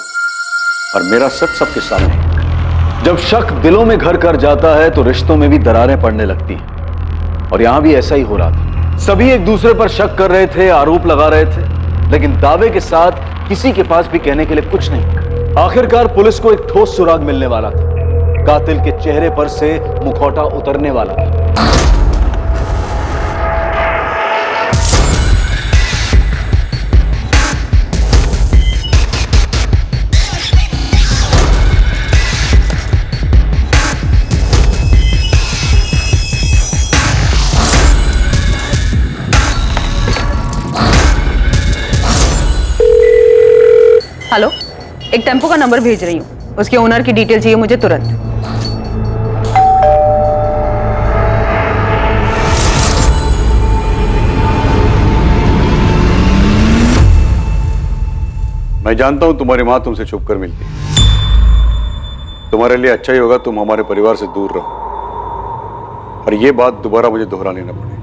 और मेरा सच सबके सामने है। जब शक दिलों में घर कर जाता है तो रिश्तों में भी दरारें पड़ने लगती हैं। और यहां भी ऐसा ही हो रहा था। सभी एक दूसरे पर शक कर रहे थे, आरोप लगा रहे थे, लेकिन दावे के साथ किसी के पास भी कहने के लिए कुछ नहीं। आखिरकार पुलिस को एक ठोस सुराग मिलने वाला था। कातिल के चेहरे पर से मुखौटा उतरने वाला था। हेलो, एक टेम्पो का नंबर भेज रही हूँ, उसके ओनर की डिटेल चाहिए मुझे तुरंत। मैं जानता हूं तुम्हारी मां तुमसे छुप कर मिलती है। तुम्हारे लिए अच्छा ही होगा तुम हमारे परिवार से दूर रहो और ये बात दोबारा मुझे दोहरानी न पड़े।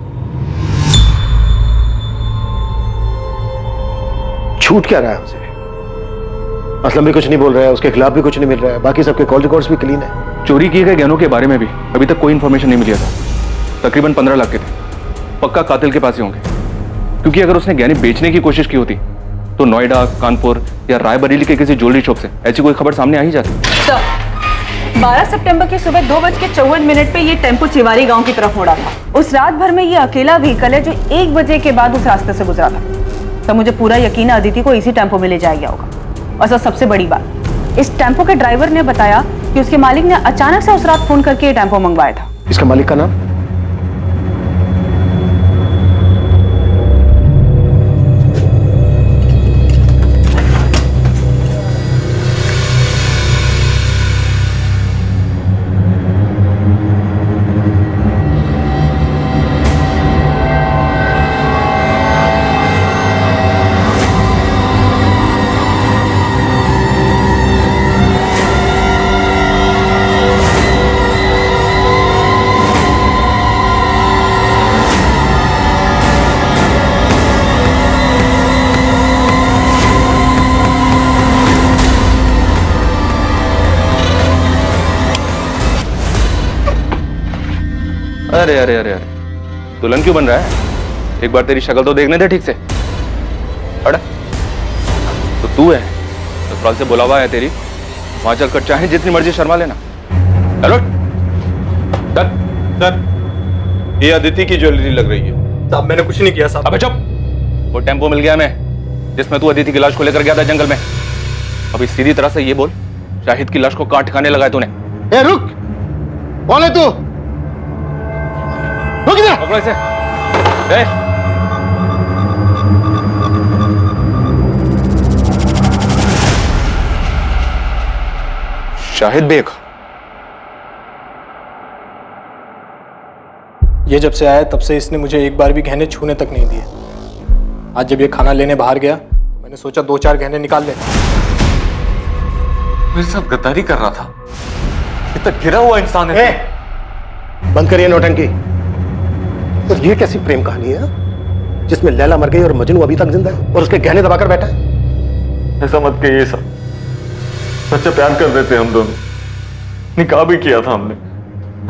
छूट क्या रहा है हमसे? असलम भी कुछ नहीं बोल रहा है, उसके खिलाफ भी कुछ नहीं मिल रहा है, बाकी सबके कॉल रिकॉर्ड्स भी क्लीन है। चोरी किए गए गहनों के बारे में भी अभी तक कोई इंफॉर्मेशन नहीं मिली था। तकरीबन 15 लाख के थे। पक्का कातिल के पास ही होंगे, क्योंकि अगर उसने गहने बेचने की कोशिश की होती तो नोएडा, कानपुर या रायबरेली के किसी ज्वेलरी शॉप से ऐसी कोई खबर सामने आ ही जाती। 12 सितंबर की सुबह 2:54 पे ये टेम्पो चिवारी गांव की तरफ मुड़ा था। उस रात भर में ये अकेला व्हीकल है जो 1 बजे के बाद उस रास्ते से गुजरा था। तो मुझे पूरा यकीन है अदिति को इसी टेम्पो में ले जाया गया होगा। और सर सबसे बड़ी बात, इस टेम्पो के ड्राइवर ने बताया कि उसके मालिक ने अचानक से उस रात फोन करके ये टेम्पो मंगवाया था। इसका मालिक का नाम? अरे अरे अरे अरे, दुल्हन क्यों बन रहा है? एक बार तेरी शक्ल तो देखने दे ठीक से। अड़ा तो तू है, ससुराल से बुलावा है तेरी, वहां चलकर चाहे जितनी मर्जी शर्मा लेना। चलो सर, ये अदिति की ज्वेलरी लग रही है। साहब मैंने कुछ नहीं किया साहब। अबे चुप। वो टेम्पो मिल गया हमें जिसमें तू अदिति की लाश को लेकर गया था जंगल में। अभी सीधी तरह से ये बोल, शाहिद की लाश को कहां ठिकाने लगाया तूने? ए रुक, कौन है तू? रुक इधर। पकड़ो इसे। शाहिद बेग। ये जब से आया तब से इसने मुझे एक बार भी गहने छूने तक नहीं दिए। आज जब ये खाना लेने बाहर गया मैंने सोचा 2-4 गहने निकाल ले। मेरे साथ गद्दारी कर रहा था। इतना गिरा हुआ इंसान है। बंद करिए नौटंकी। तो ये कैसी प्रेम कहानी है जिसमें लैला मर गई और मजनू अभी तक जिंदा है और उसके गहने दबाकर बैठा है? ऐसा मत कहिए सब, सच्चा प्यार कर रहे थे हम दोनों। निकाह भी किया था हमने,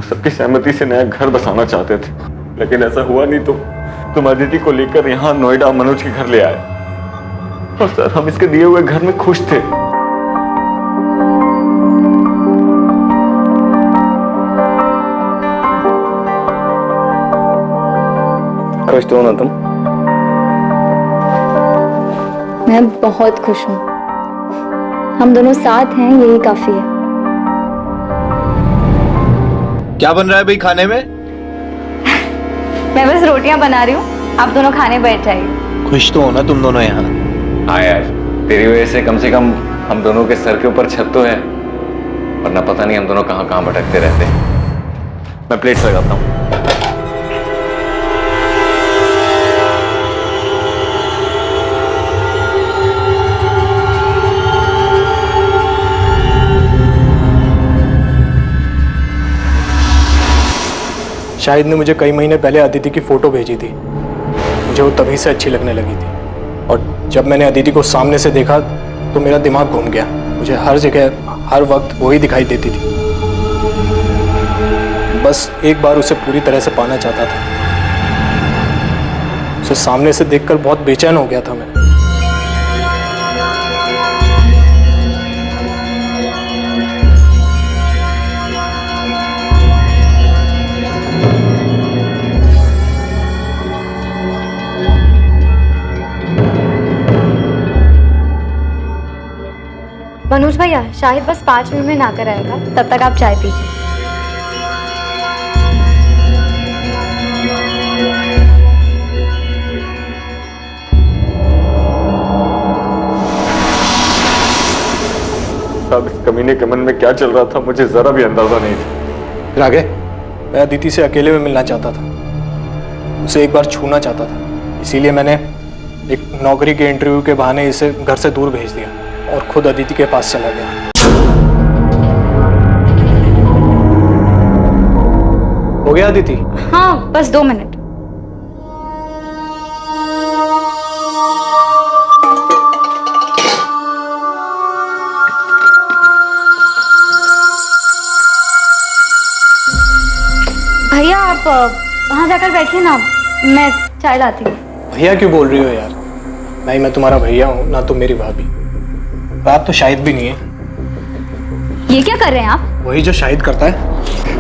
सबकी सहमति से नया घर बसाना चाहते थे, लेकिन ऐसा हुआ नहीं। तो तुम अदिति को लेकर यहाँ नोएडा मनोज के घर ले आए और सर हम इसके दिए हुए घर में खुश थे। खुश तो हो ना तुम? मैं बहुत खुश हूँ। हम दोनों साथ हैं, यही काफी है। क्या बन रहा है भाई खाने में? मैं बस रोटियां बना रही हूँ, आप दोनों खाने बैठ जाइए। खुश तो हो ना तुम दोनों यहाँ? हाँ यार, तेरी वजह से कम हम दोनों के सर के ऊपर छत तो है, वरना पता नहीं हम दोनों कहाँ कहाँ भटकते रहते हैं। मैं प्लेट लगाता हूँ। शाहिद ने मुझे कई महीने पहले अदिति की फोटो भेजी थी। मुझे वो तभी से अच्छी लगने लगी थी और जब मैंने अदिति को सामने से देखा तो मेरा दिमाग घूम गया। मुझे हर जगह हर वक्त वही दिखाई देती थी। बस एक बार उसे पूरी तरह से पाना चाहता था। उसे सामने से देखकर बहुत बेचैन हो गया था मैं। मनोज भैया, शाहिद बस 5 मिनट में ना कर आएगा, तब तक आप चाय पीजिए। साहब, इस कमीने के मन में क्या चल रहा था मुझे जरा भी अंदाजा नहीं था। फिर आगे? मैं अदिति से अकेले में मिलना चाहता था, उसे एक बार छूना चाहता था, इसीलिए मैंने एक नौकरी के इंटरव्यू के बहाने इसे घर से दूर भेज दिया और खुद अदिति के पास चला गया। हो गया अदिति? हाँ, बस 2 मिनट। भैया आप वहां जाकर बैठिए ना, मैं चाय लाती हूँ। भैया क्यों बोल रही हो यार? नहीं, मैं तुम्हारा भैया हूँ ना, तुम मेरी भाभी। बात तो शाहिद भी नहीं है। ये क्या कर रहे हैं आप? वही जो शाहिद करता है।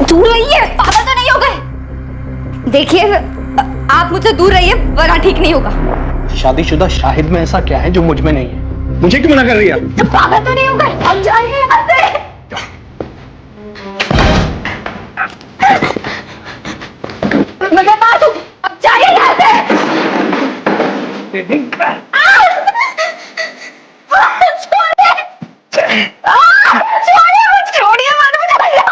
दूर रहिए, पागल तो नहीं हो गए? देखिए, आप मुझसे दूर रहिए वरना ठीक नहीं होगा। शादीशुदा शाहिद में ऐसा क्या है जो मुझ में नहीं है? मुझे क्यों मना कर रही है? तो पागल तो नहीं हो गए? अब जाइए यहाँ से। मैं मार दूँ, अब जाइए यहाँ से। छोड़िए मत मुझे भैया।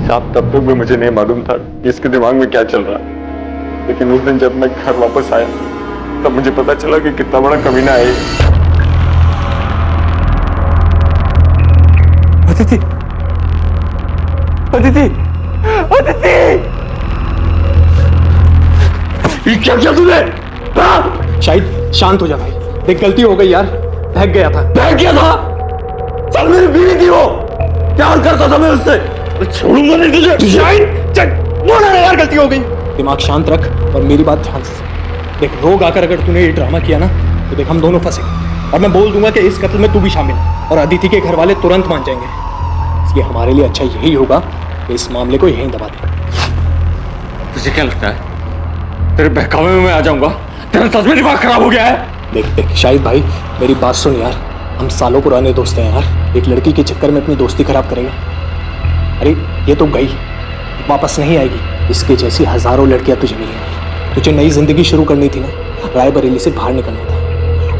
साहब, तब तक भी मुझे नहीं मालूम था कि इसके दिमाग में क्या चल रहा है, लेकिन उस दिन जब मैं घर वापस आया तब मुझे पता चला कि कितना बड़ा कमीना है ये। अदिति, अदिति, अदिति! ये क्या किया तूने? शाहिद, शांत हो जा भाई। देख, गलती हो गई यार, बहक गया था। बहक गया था? चल, मेरी बीवी थी वो, प्यार करता था मैं उससे, छोड़ूंगा नहीं तुझे। शाहिद, चल, बोला ना यार, गलती हो गई। दिमाग शांत रख और मेरी बात ध्यान से सुन। देख, रोग आकर अगर तूने ये ड्रामा किया ना, तो देख हम दोनों फंसेंगे और मैं बोल दूंगा कि इस कत्ल में तू भी शामिल है और अदिति के घर वाले तुरंत मान जाएंगे। इसलिए हमारे लिए अच्छा यही होगा कि इस मामले को यहीं दबा दे। तुझे क्या लगता है तेरे बहकावे में मैं आ जाऊंगा? तेरा सच में दिमाग खराब हो गया है? देख देख शाहिद भाई, मेरी बात सुन यार, हम सालों पुराने दोस्त हैं यार। एक लड़की के चक्कर में अपनी दोस्ती खराब करेगा? अरे ये तो गई, वापस नहीं आएगी। इसके जैसी हजारों लड़कियां तुझे मिलेंगी। तुझे नई जिंदगी शुरू करनी थी ना, रायबरेली से बाहर निकलना था।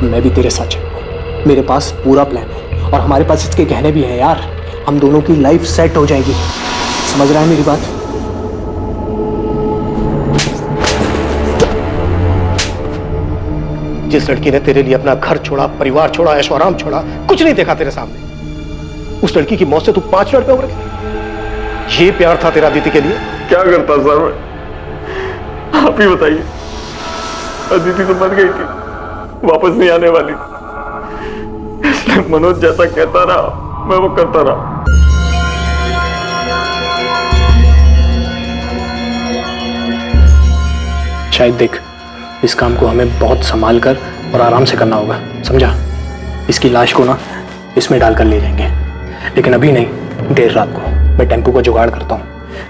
मैं भी तेरे साथ चलूंगा। मेरे पास पूरा प्लान है और हमारे पास इसके गहने भी हैं यार। हम दोनों की लाइफ सेट हो जाएगी। समझ रहा है मेरी बात? जिस लड़की ने तेरे लिए अपना घर छोड़ा, परिवार छोड़ा, ऐशो आराम छोड़ा, कुछ नहीं देखा तेरे सामने, उस लड़की की मौत से तू 5 मिनट में उबर गया। ये प्यार था तेरा अदिति के लिए? क्या करता सर मैं? आप ही बताइए। अदिति तो मर गई थी, वापस नहीं आने वाली, इसलिए मनोज जैसा कहता रहा मैं वो करता रहा। शायद देख, इस काम को हमें बहुत संभाल कर और आराम से करना होगा, समझा? इसकी लाश को ना इसमें डालकर ले जाएंगे, लेकिन अभी नहीं, देर रात को। मैं टेम्पो का जुगाड़ करता हूँ।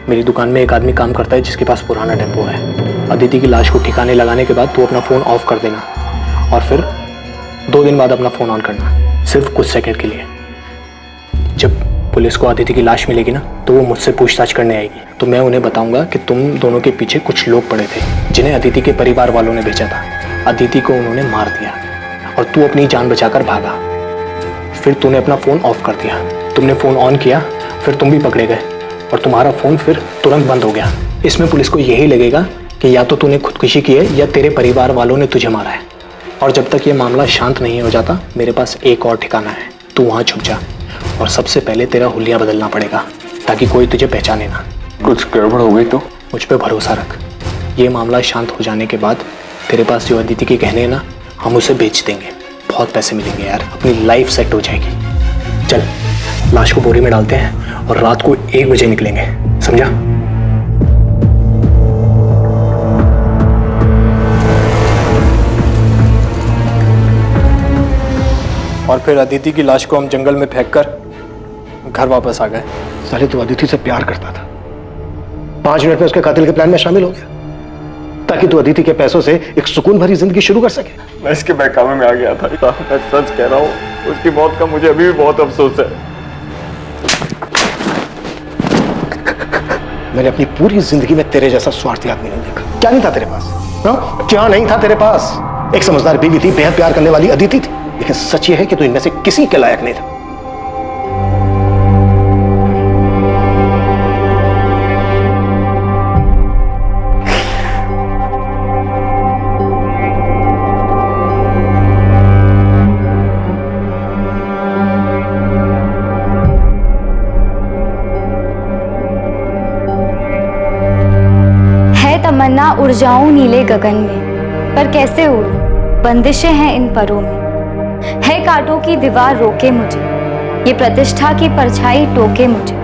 मेरी दुकान में एक आदमी काम करता है जिसके पास पुराना टेम्पो है। अदिति की लाश को ठिकाने लगाने के बाद तू अपना फ़ोन ऑफ कर देना और फिर 2 दिन बाद अपना फ़ोन ऑन करना, सिर्फ कुछ सेकंड के लिए। जब पुलिस को अदिति की लाश मिलेगी ना, तो वो मुझसे पूछताछ करने आएगी, तो मैं उन्हें बताऊंगा कि तुम दोनों के पीछे कुछ लोग पड़े थे जिन्हें अदिति के परिवार वालों ने भेजा था। अदिति को उन्होंने मार दिया और तू अपनी जान बचाकर भागा। फिर तूने अपना फ़ोन ऑफ कर दिया, तुमने फ़ोन ऑन किया, फिर तुम भी पकड़े गए और तुम्हारा फ़ोन फिर तुरंत बंद हो गया। इसमें पुलिस को यही लगेगा कि या तो तूने खुदकुशी की है या तेरे परिवार वालों ने तुझे मारा है। और जब तक ये मामला शांत नहीं हो जाता, मेरे पास एक और ठिकाना है, तू वहां छुप जा। और सबसे पहले तेरा हुलिया बदलना पड़ेगा ताकि कोई तुझे पहचाने ना। कुछ गड़बड़ हो गई तो? मुझ पे भरोसा रख। ये मामला शांत हो जाने के बाद तेरे पास जो अदिति के गहने हैं ना, हम उसे बेच देंगे। बहुत पैसे मिलेंगे यार, अपनी लाइफ सेट हो जाएगी। चल, लाश को बोरी में डालते हैं और रात को 1 बजे निकलेंगे, समझा? और फिर अदिति की लाश को हम जंगल में फेंककर घर वापस आ गए। साले तू अदिति से प्यार करता था, 5 मिनट में उसके कातिल के प्लान में शामिल हो गया ताकि तू अदिति के पैसों से एक सुकून भरी जिंदगी शुरू कर सके। मैं इसके बहकावे में आ गया था। मैं सच कह रहा हूँ, उसकी मौत का मुझे अभी भी बहुत अफसोस है। मैंने अपनी पूरी जिंदगी में तेरे जैसा स्वार्थी आदमी नहीं देखा। क्या नहीं था तेरे पास? हाँ? क्या नहीं था तेरे पास? एक समझदार बीवी थी, बेहद प्यार करने वाली अदिति थी, लेकिन सच ये है कि तू इनमें से किसी के लायक नहीं था। तमन्ना उड़ जाऊं नीले गगन में, पर कैसे उड़ूं, बंदिशें हैं इन परों में। है कांटों की दीवार रोके मुझे, ये प्रतिष्ठा की परछाई टोके मुझे।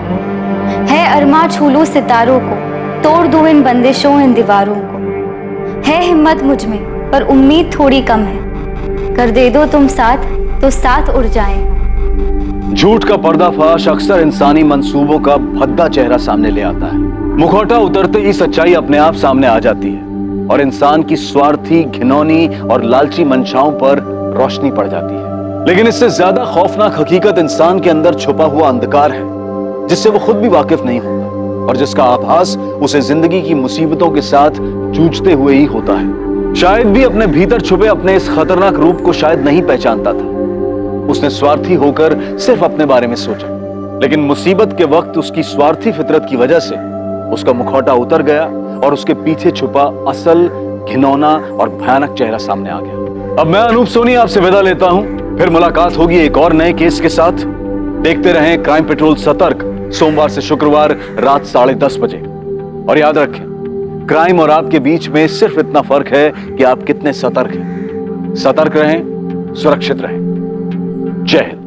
है अरमा छू लूं सितारों को, तोड़ दूं इन बंदिशों इन दीवारों को। है हिम्मत मुझ में पर उम्मीद थोड़ी कम है, कर दे दो तुम साथ तो साथ उड़ जाएं। झूठ का पर्दाफाश अक्सर इंसानी मंसूबों का भद्दा चेहरा सामने ले आता है। मुखौटा उतरते ही सच्चाई अपने आप सामने आ जाती है और इंसान की स्वार्थी, घिनौनी और लालची मंशाओं पर रोशनी पड़ जाती है। लेकिन इससे ज्यादा खौफनाक हकीकत इंसान के अंदर छुपा हुआ अंधकार है, जिससे वो खुद भी वाकिफ नहीं होता और जिसका आभास उसे जिंदगी की मुसीबतों के साथ जूझते हुए ही होता है। शायद भी अपने भीतर छुपे अपने इस खतरनाक रूप को शायद नहीं पहचानता था। उसने स्वार्थी होकर सिर्फ अपने बारे में सोचा, लेकिन मुसीबत के वक्त उसकी स्वार्थी फितरत की वजह से उसका मुखौटा उतर गया और उसके पीछे छुपा असल, घिनौना और भयानक चेहरा सामने आ गया। अब मैं अनूप सोनी आपसे विदा लेता हूं, फिर मुलाकात होगी एक और नए केस के साथ। देखते रहें क्राइम पेट्रोल सतर्क, सोमवार से शुक्रवार रात 10:30 बजे। और याद रखें, क्राइम और आपके बीच में सिर्फ इतना फर्क है कि आप कितने सतर्क हैं। सतर्क रहें, सुरक्षित रहें। जय हिंद।